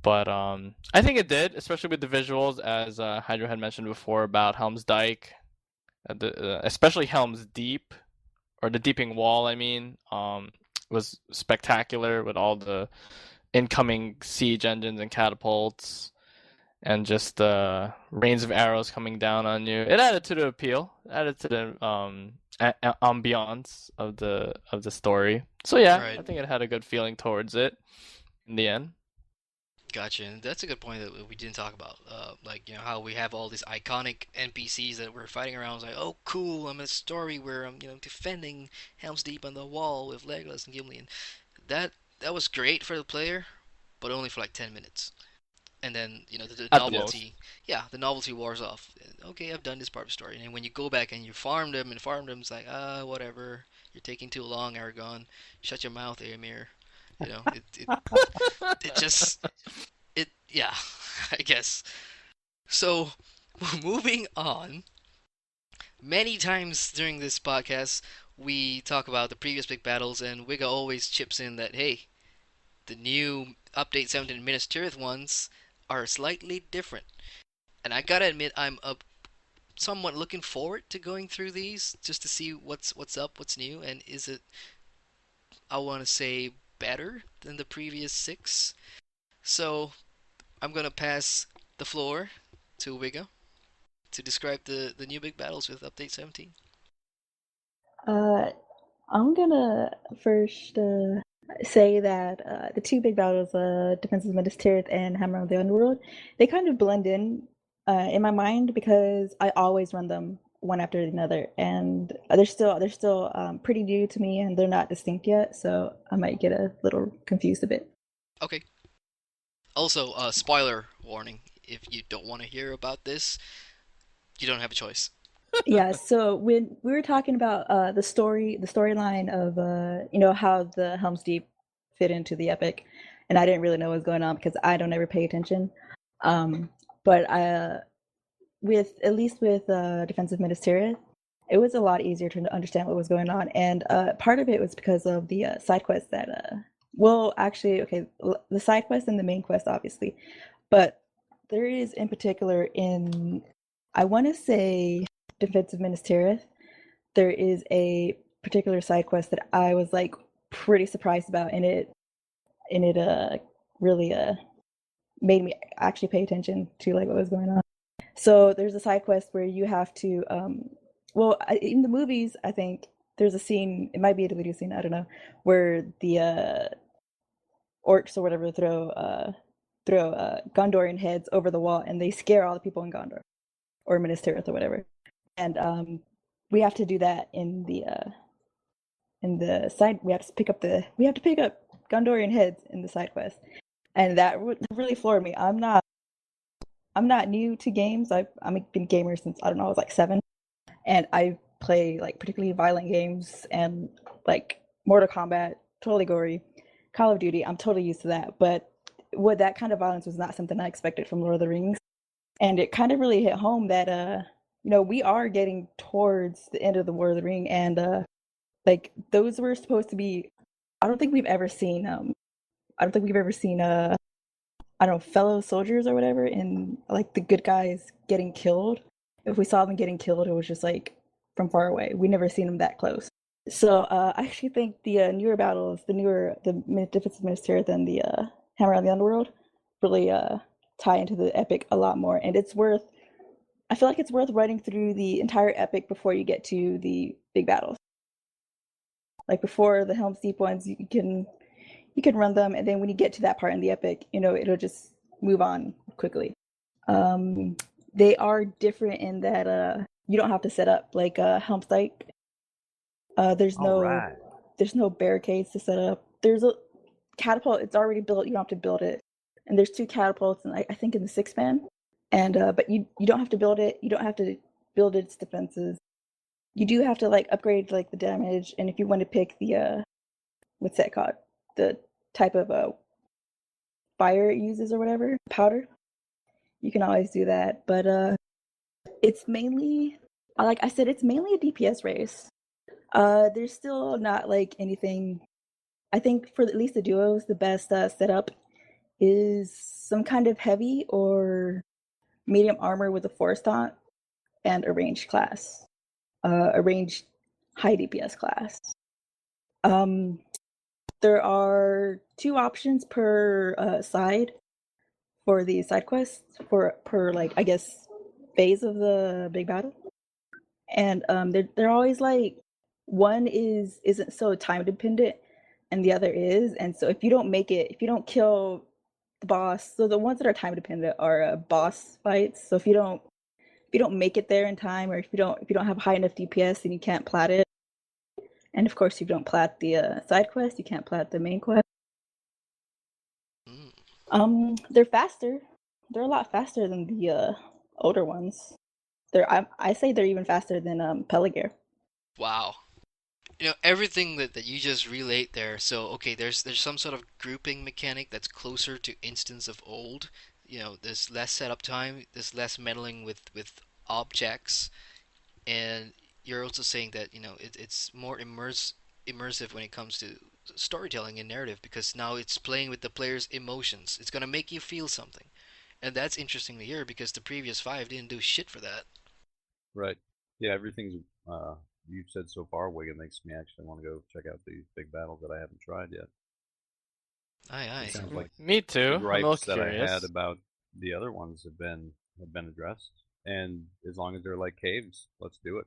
But I think it did, especially with the visuals, as Hydro had mentioned before about Helm's Dyke, especially Helm's Deep or the Deeping Wall. I mean, was spectacular with all the incoming siege engines and catapults, and just the rains of arrows coming down on you. It added to the appeal, added to the ambiance of the story. So yeah, Right. I think it had a good feeling towards it in the end. Gotcha. And that's a good point that we didn't talk about. Like, how we have all these iconic NPCs that we're fighting around. It's like, oh, cool, I'm in a story where I'm, defending Helm's Deep on the wall with Legolas and Gimli. And that was great for the player, but only for like 10 minutes. And then, the At the most. novelty, yeah, the novelty wears off. Okay, I've done this part of the story. And then when you go back and you farm them, it's like, whatever. You're taking too long, Aragon. Shut your mouth, Aemir. It just yeah, I guess. So, moving on. Many times during this podcast, we talk about the previous big battles, and Wiga always chips in that, hey, the new Update 17 Minas Tirith ones are slightly different. And I gotta admit, I'm somewhat looking forward to going through these just to see what's up, what's new, and is it, I want to say, better than the previous six. So I'm gonna pass the floor to Wiga to describe the new big battles with Update 17. Uh, I'm gonna first say that the two big battles, Defenses of Minas Tirith and Hammer of the Underworld, they kind of blend in my mind because I always run them one after another, and they're still pretty new to me, and they're not distinct yet, so I might get a little confused a bit. Okay. Also, spoiler warning: if you don't want to hear about this, you don't have a choice. Yeah, so when we were talking about the storyline of how the Helm's Deep fit into the epic, and I didn't really know what was going on because I don't ever pay attention. Um, but with at least with Defensive Minas Tirith, it was a lot easier to understand what was going on, and part of it was because of the side quests that well, actually, okay, the side quest and the main quest, obviously, but there is in particular in, I want to say, Defensive Minas Tirith, there is a particular side quest that I was like pretty surprised about, and it really made me actually pay attention to like what was going on. So there's a side quest where you have to well, in the movies, I think there's a scene, it might be a deleted scene, I don't know, where the orcs or whatever throw Gondorian heads over the wall and they scare all the people in Gondor or Minas Tirith or whatever. And we have to do that in the side. We have to pick up Gondorian heads in the side quest, and that really floored me. I'm not new to games. I'm been a gamer since I don't know I was like 7, and I play like particularly violent games and like Mortal Kombat, totally gory. Call of Duty, I'm totally used to that, but with that kind of violence was not something I expected from Lord of the Rings, and it kind of really hit home that we are getting towards the end of the War of the Ring, and like those were supposed to be. I don't think we've ever seen. I don't think we've ever seen I don't know, fellow soldiers or whatever, and like the good guys getting killed. If we saw them getting killed, it was just like from far away. We never seen them that close. So I actually think the newer battles, the Defense of Minas Tirith and the Hammer of the Underworld, really tie into the epic a lot more, and it's worth. I feel like it's worth running through the entire epic before you get to the big battles. Like before the Helm's Deep ones, you can run them, and then when you get to that part in the epic, it'll just move on quickly. They are different in that you don't have to set up like Helm's Dyke. There's All no right. there's no barricades to set up. There's a catapult, it's already built. You don't have to build it. And there's 2 catapults, and I think in the 6 man. And but you don't have to build it. You don't have to build its defenses. You do have to like upgrade like the damage, and if you want to pick the what's that called? The type of fire it uses or whatever, powder. You can always do that. But it's mainly, like I said, it's mainly a DPS race. There's still not like anything. I think for at least the duos, the best setup is some kind of heavy or medium armor with a force taunt and a ranged class, a ranged high DPS class. Um, there are 2 options per side for the side quests for per like I guess phase of the big battle, and they're always like one isn't so time dependent, and the other is, and so if you don't make it, if you don't kill the boss, so the ones that are time dependent are boss fights. So if you don't make it there in time, or if you don't have high enough DPS, then you can't plat it. And of course, if you don't plat the side quest, you can't plat the main quest. Mm. They're faster. They're a lot faster than the older ones. I say they're even faster than Pelagear. Wow. Everything that you just relayed there. So okay, there's some sort of grouping mechanic that's closer to instance of old. There's less setup time, there's less meddling with objects, and you're also saying that it's more immersive when it comes to storytelling and narrative, because now it's playing with the player's emotions. It's gonna make you feel something, and that's interesting to hear because the previous 5 didn't do shit for that. Right. Yeah, everything's you've said so far, Wigan, makes me actually want to go check out these big battles that I haven't tried yet. Aye, It aye. sounds like Me the too. I'm a little gripes that I had curious. about the other ones have been addressed. And as long as they're like caves, let's do it.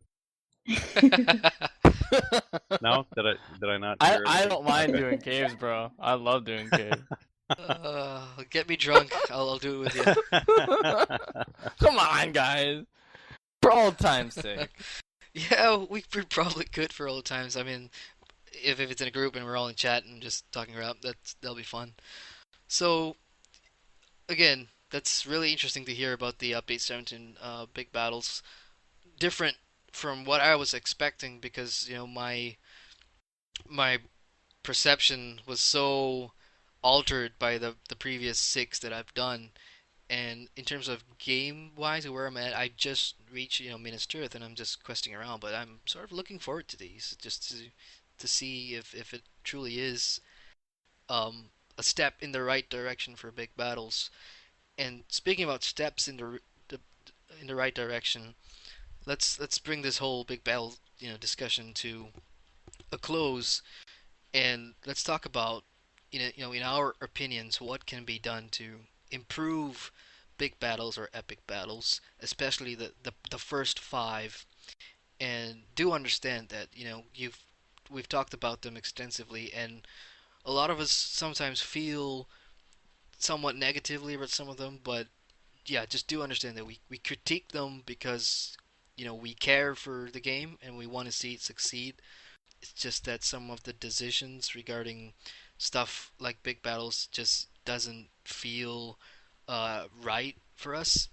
No, did I not I hear I everything? don't mind Okay. doing caves, bro. I love doing caves. Get me drunk. I'll do it with you. Come on, guys. For old time's sake. Yeah, we probably could for old times. I mean, if it's in a group and we're all in chat and just talking around, that'll be fun. So again, that's really interesting to hear about the update 17 big battles. Different from what I was expecting, because my perception was so altered by the previous 6 that I've done. And in terms of game wise, where I'm at, I just reached Minas Tirith, and I'm just questing around. But I'm sort of looking forward to these, just to see if it truly is um, a step in the right direction for big battles. And speaking about steps the in the right direction, let's bring this whole big battle discussion to a close, and let's talk about in our opinions what can be done to improve big battles or epic battles, especially the first 5. And do understand that we've talked about them extensively, and a lot of us sometimes feel somewhat negatively about some of them, but yeah, just do understand that we critique them because we care for the game and we want to see it succeed. It's just that some of the decisions regarding stuff like big battles just doesn't feel right for us.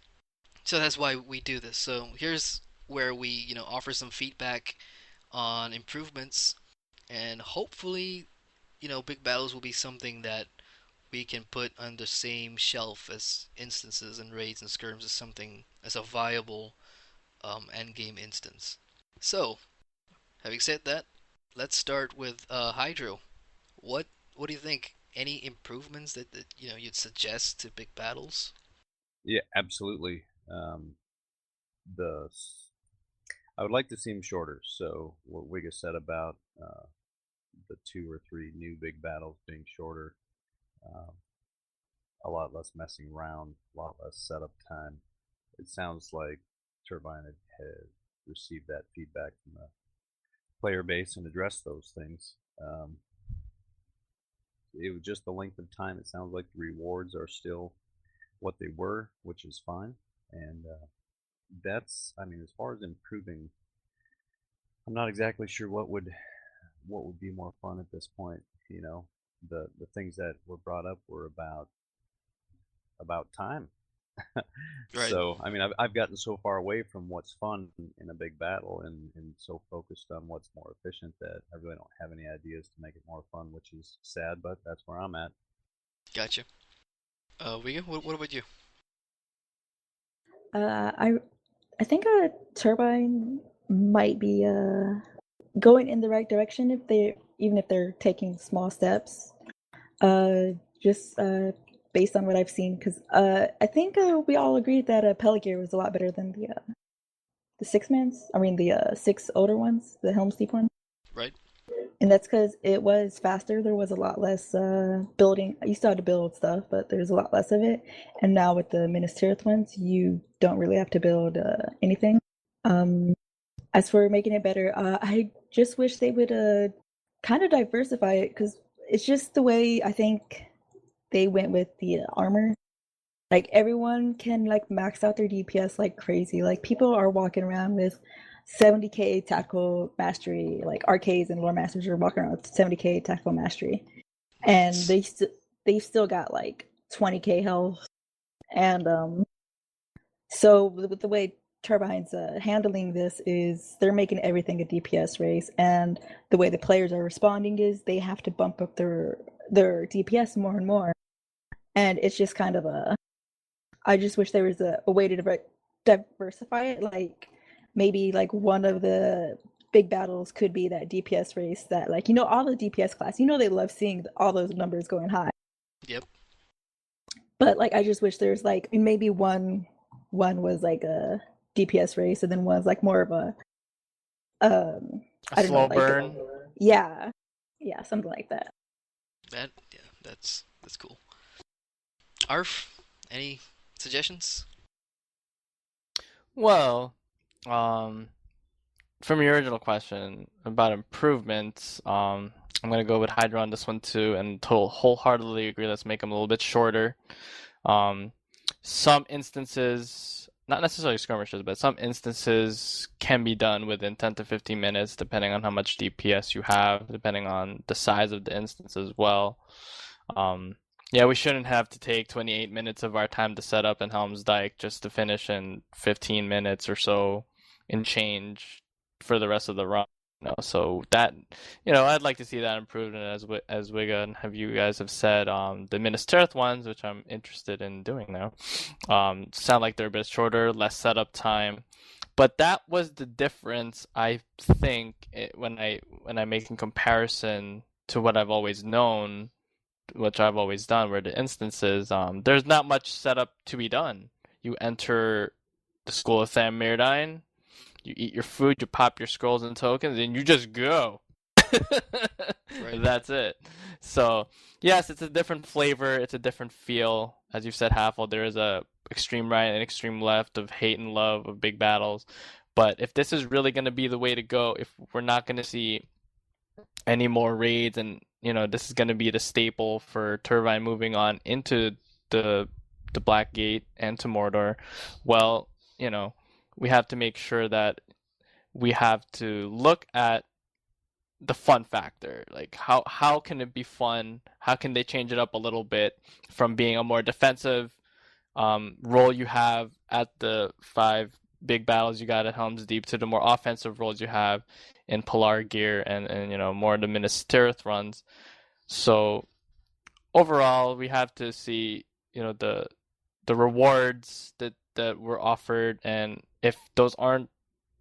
So that's why we do this. So here's where we offer some feedback on improvements, and hopefully big battles will be something that we can put on the same shelf as instances and raids and skirms as something as a viable end game instance. So, having said that, let's start with Hydro. What what do you think? Any improvements that you'd suggest to big battles? Yeah, absolutely. The I would like to see them shorter. So what Wiga said about the 2 or 3 new big battles being shorter, um, a lot less messing around, a lot less setup time. It sounds like Turbine had received that feedback from the player base and addressed those things. It was just the length of time. It sounds like the rewards are still what they were, which is fine. And I mean, as far as improving, I'm not exactly sure what would be more fun at this point. You know, the things that were brought up were about time. Right. So I mean, I've gotten so far away from what's fun in a big battle, and so focused on what's more efficient that I really don't have any ideas to make it more fun, which is sad, but that's where I'm at. Gotcha. Wiga, what about you? Uh, I I think a turbine might be going in the right direction if they even if they're taking small steps. Just based on what I've seen, because I think we all agreed that Peligear was a lot better than the six mans. I mean the six older ones, the Helm's Deep one. Right. And that's because it was faster. There was a lot less building. You still had to build stuff, but there's a lot less of it. And now with the Minas Tirith ones, you don't really have to build anything. Um, as for making it better, I just wish they would kind of diversify it because it's just the way I think they went with the armor. Like everyone can like max out their DPS like crazy. Like people are walking around with 70k tactical mastery. Like arcades and lore masters are walking around with 70k tactical mastery, and Nice. they've still got like 20k health. And so with the way Turbine's handling this is they're making everything a DPS race, and the way the players are responding is they have to bump up their DPS more and more, and it's just kind of a I just wish there was a way to diversify it. Like maybe like one of the big battles could be that DPS race that like all the DPS class. They love seeing all those numbers going high. Yep. But like I just wish there's like maybe one was like a DPS race and then one's like more of a A I don't know slow like burn. yeah something like that. Yeah, that's cool. Arf, any suggestions? Well, um, from your original question about improvements, I'm gonna go with Hydra on this one too, and wholeheartedly agree. Let's make them a little bit shorter. Um, some instances, not necessarily skirmishes, but some instances can be done within 10 to 15 minutes, depending on how much DPS you have, depending on the size of the instance as well. Um, yeah, we shouldn't have to take 28 minutes of our time to set up in Helm's Dyke just to finish in 15 minutes or so and change for the rest of the run. So that, I'd like to see that improved, and as Wiga and have you guys have said, the Minas Tirith ones, which I'm interested in doing now, sound like they're a bit shorter, less setup time. But that was the difference, I think, when I make in comparison to what I've always known, which I've always done, where the instances, there's not much setup to be done. You enter the School of Tham Mirrodine, you eat your food, you pop your scrolls and tokens, and you just go. Right. That's it. So, yes, it's a different flavor, it's a different feel. As you've said, Haffle, there is a extreme right and extreme left of hate and love of big battles. But if this is really going to be the way to go, if we're not going to see any more raids, and this is going to be the staple for Turbine moving on into the Black Gate and to Mordor, well, we have to make sure that we have to look at the fun factor. Like how can it be fun? How can they change it up a little bit from being a more defensive role you have at the 5 big battles you got at Helm's Deep to the more offensive roles you have in Polar Gear and more of the Minas Tirith runs. So overall, we have to see the rewards that were offered, and if those aren't,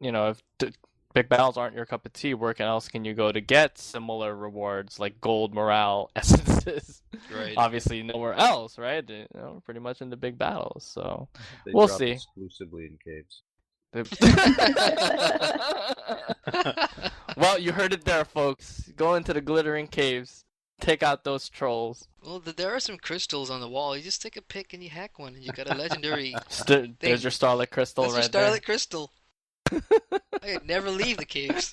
if the big battles aren't your cup of tea, where else can you go to get similar rewards like gold, morale, essences? Right. Obviously, nowhere else, right? Pretty much in the big battles. So They we'll drop see. exclusively in caves. Well, you heard it there, folks. Go into the glittering caves, take out those trolls. Well, there are some crystals on the wall. You just take a pick and you hack one, and you got a legendary There's thing. your Starlight Crystal That's your right there. Starlight Crystal. I could never leave the caves.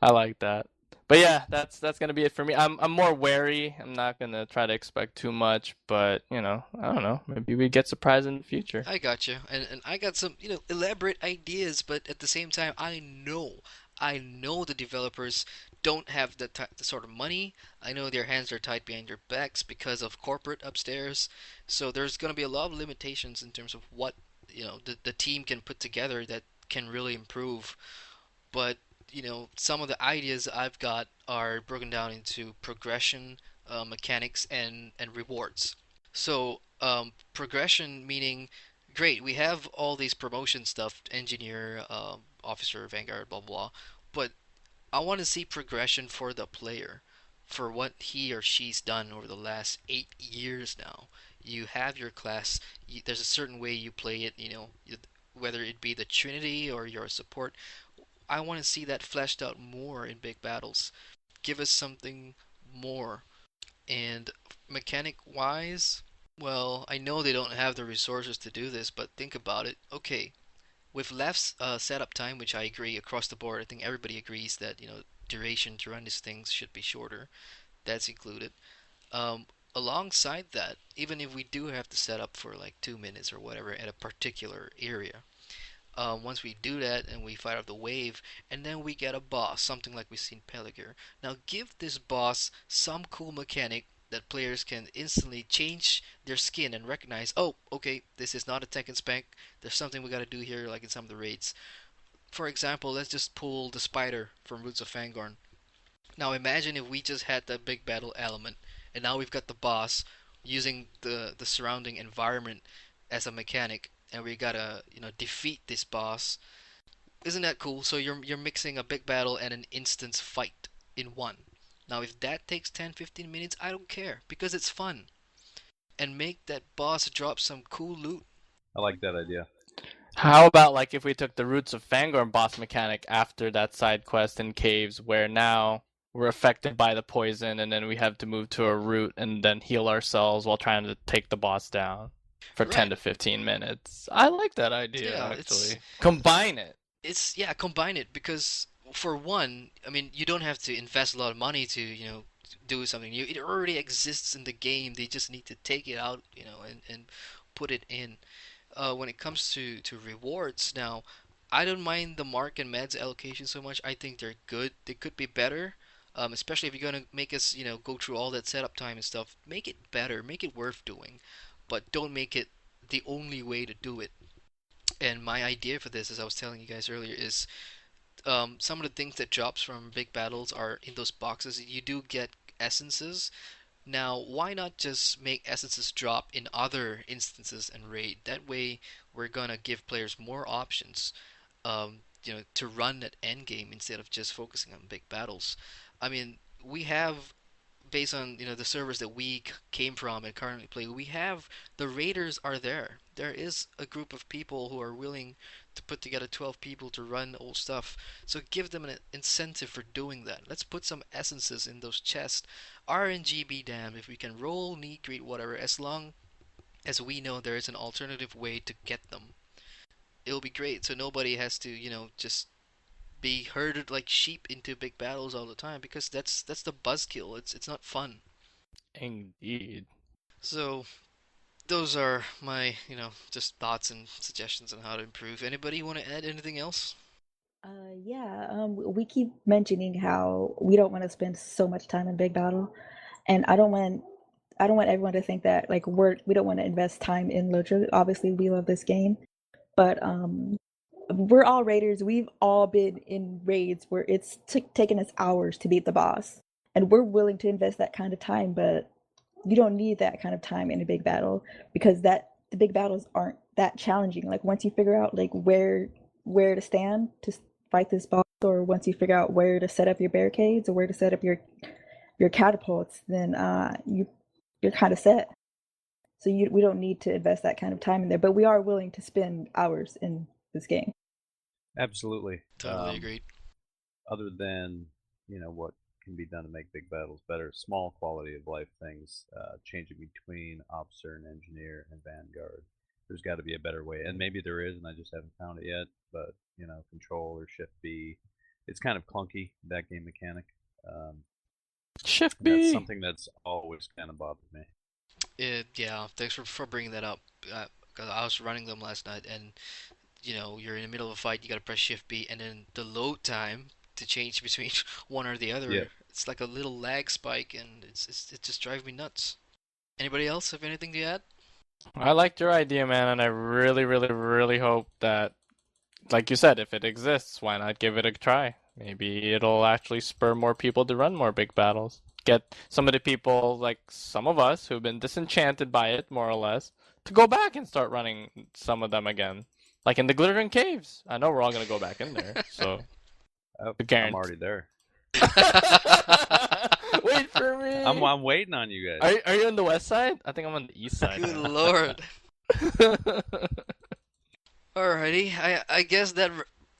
I like that. But yeah, that's gonna be it for me. I'm more wary. I'm not gonna try to expect too much, but I don't know. Maybe we get surprised in the future. I got you, and I got some elaborate ideas, but at the same time, I know I know the developers don't have the sort of money. I know their hands are tied behind their backs because of corporate upstairs. So there's going to be a lot of limitations in terms of what the team can put together that can really improve. But some of the ideas I've got are broken down into progression, mechanics, and rewards. So progression meaning, great, we have all these promotion stuff, engineer, officer, vanguard, blah blah blah, but I want to see progression for the player, for what he or she's done over the last 8 years now. You have your class. There's a certain way you play it. Whether it be the Trinity or you're a support. I want to see that fleshed out more in big battles. Give us something more. And mechanic wise, well, I know they don't have the resources to do this, but think about it. Okay, with less setup time, which I agree across the board, I think everybody agrees that duration to run these things should be shorter. That's included. Um, Alongside that, even if we do have to set up for like 2 minutes or whatever at a particular area, once we do that and we fight off the wave, and then we get a boss, something like we see in Peligir. Now give this boss some cool mechanic that players can instantly change their skin and recognize, oh, okay, this is not a Tekken spank. There's something we gotta do here, like in some of the raids. For example, let's just pull the spider from Roots of Fangorn. Now imagine if we just had that big battle element, and now we've got the boss using the surrounding environment as a mechanic, and we gotta defeat this boss. Isn't that cool? So you're mixing a big battle and an instance fight in one. Now if that takes 10-15 minutes, I don't care because it's fun. And make that boss drop some cool loot. I like that idea. How about like if we took the Roots of Fangorn boss mechanic after that side quest in caves, where now we're affected by the poison and then we have to move to a route and then heal ourselves while trying to take the boss down for 10 Right. to 15 minutes. I like that idea Yeah, actually. Combine it. it's yeah, combine it because for one, I mean, you don't have to invest a lot of money to, do something new. It already exists in the game. They just need to take it out, and put it in. When it comes to rewards, now, I don't mind the mark and meds allocation so much. I think they're good. They could be better. Especially if you're gonna make us, go through all that setup time and stuff. Make it better. Make it worth doing, but don't make it the only way to do it. And my idea for this, as I was telling you guys earlier, is some of the things that drops from big battles are in those boxes. You do get essences. Now, why not just make essences drop in other instances and raid? That way, we're gonna give players more options, to run at endgame instead of just focusing on big battles. I mean, we have, based on the servers that we came from and currently play, we have the raiders are there. There is a group of people who are willing to put together 12 people to run old stuff. So give them an incentive for doing that. Let's put some essences in those chests. RNG be damned if we can roll, need, greed, whatever, as long as we know there is an alternative way to get them. It'll be great. So nobody has to, just be herded like sheep into big battles all the time because that's the buzzkill. It's not fun. Indeed. So those are my, just thoughts and suggestions on how to improve. Anybody want to add anything else? Yeah, we keep mentioning how we don't want to spend so much time in Big Battle, and I don't want everyone to think that like we don't want to invest time in Lotro. Obviously, we love this game, but we're all raiders. We've all been in raids where it's taken us hours to beat the boss, and we're willing to invest that kind of time. But you don't need that kind of time in a big battle because the big battles aren't that challenging. Like once you figure out like where to stand to fight this boss, or once you figure out where to set up your barricades or where to set up your catapults, then you're kind of set. So we don't need to invest that kind of time in there, but we are willing to spend hours in this game. Absolutely. Totally agreed. Other than what can be done to make big battles better, small quality of life things, changing between officer and engineer and vanguard. There's got to be a better way, and maybe there is, and I just haven't found it yet. But control or shift B, it's kind of clunky, that game mechanic. Um, Shift that's B. something that's always kind of bothered me. Yeah, thanks for bringing that up. Because I was running them last night, and you're in the middle of a fight, you gotta press Shift B, and then the load time. to change between one or the Yeah. other. It's like a little lag spike, and it just drives me nuts. Anybody else have anything to add? I liked your idea, man, and I really, really, really hope that, like you said, if it exists, why not give it a try? Maybe it'll actually spur more people to run more big battles. Get some of the people, like some of us, who've been disenchanted by it, more or less, to go back and start running some of them again. Like in the Glittering Caves. I know we're all gonna go back in there, so Oh, I I'm guarantee. already there. Wait for me. I'm waiting on you guys. Are you on the west side? I think I'm on the east side. Good now. lord. Alrighty, I guess that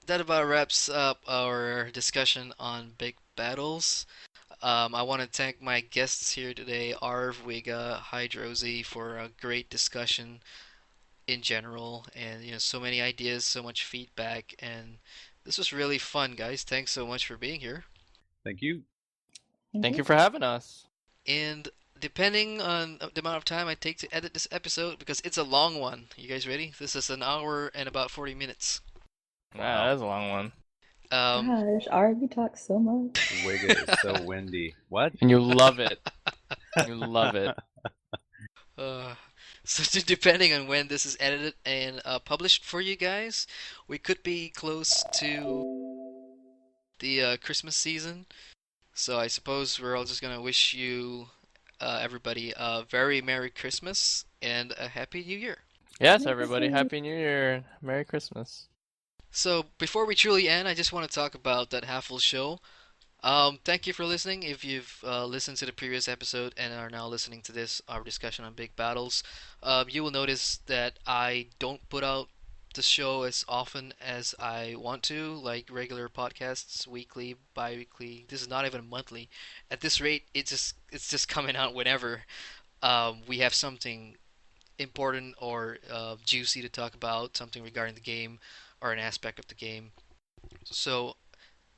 about wraps up our discussion on big battles. I want to thank my guests here today, Arv, Wiga, Hydrozy, for a great discussion in general, and so many ideas, so much feedback, and this was really fun, guys. Thanks so much for being here. Thank you. Thank you for having us. And depending on the amount of time I take to edit this episode, because it's a long one. You guys ready? This is an hour and about 40 minutes. Wow, that's a long one. Gosh, RB talks so much. Wiga is so windy. What? And you love it. You love it. Uh, so depending on when this is edited and published for you guys, we could be close to the Christmas season. So I suppose we're all just gonna wish you, everybody, a very Merry Christmas and a Happy New Year. Yes, Merry everybody, Christmas. Happy New Year. Merry Christmas. So before we truly end, I just want to talk about That Haffle Show. Thank you for listening. If you've listened to the previous episode and are now listening to this, our discussion on big battles, you will notice that I don't put out the show as often as I want to, like regular podcasts, weekly, bi-weekly. This is not even monthly. At this rate, it's just coming out whenever we have something important or juicy to talk about, something regarding the game or an aspect of the game. So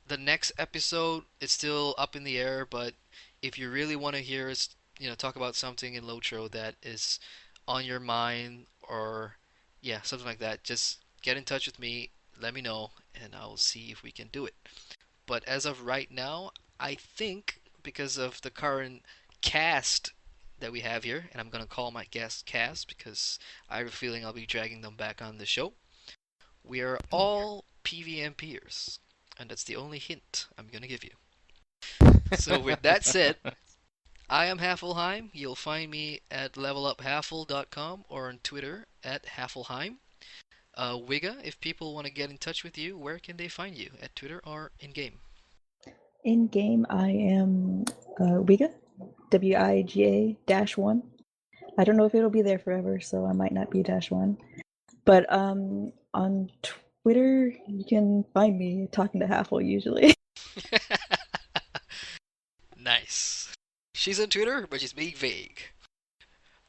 the next episode is still up in the air, but if you really want to hear us, talk about something in Lotro that is on your mind or yeah, something like that, just get in touch with me, let me know, and I'll see if we can do it. But as of right now, I think because of the current cast that we have here, and I'm gonna call my guest cast because I have a feeling I'll be dragging them back on the show. We are all PvMPers, and that's the only hint I'm gonna give you. So with that said, I am Haffelheim. You'll find me at leveluphaffle.com or on Twitter at Haffelheim. Wiga, if people want to get in touch with you, where can they find you? At Twitter or in game? In game, I am Wiga, WIGA -1. I don't know if it'll be there forever, so I might not be -1. But on Twitter, you can find me talking to Haffle usually. Nice. She's on Twitter, but she's being vague.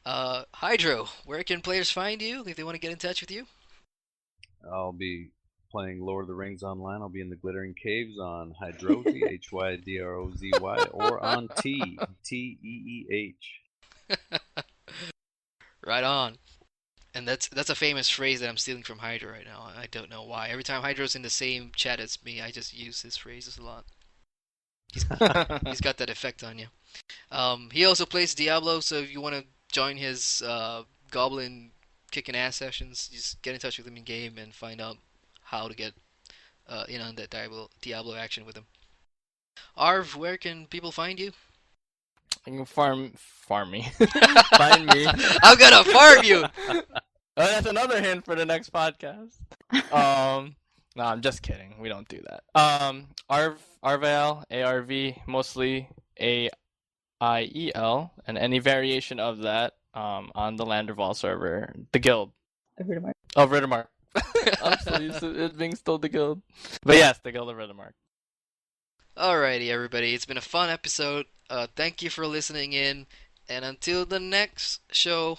Hydro, where can players find you if they want to get in touch with you? I'll be playing Lord of the Rings online. I'll be in the Glittering Caves on Hydrozy, Hydrozy, or on Teeh. Right on. And that's a famous phrase that I'm stealing from Hydro right now. I don't know why. Every time Hydro's in the same chat as me, I just use his phrases a lot. He's got that effect on you. He also plays Diablo, so if you want to join his Goblin kicking ass sessions, just get in touch with him in game and find out how to get in on that Diablo action with him. Arv, where can people find you? You can farm me. Find me. I'm gonna farm you. Oh, that's another hint for the next podcast. No, I'm just kidding. We don't do that. Arvel, ARV, mostly AIEL, and any variation of that on the Landerval server, the guild. I've heard of Mark. Oh, Riddermark. I'm still used to it being still the guild. But yes, the guild of Riddermark. Alrighty, everybody. It's been a fun episode. Thank you for listening in, and until the next show,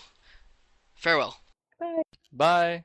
farewell. Bye. Bye.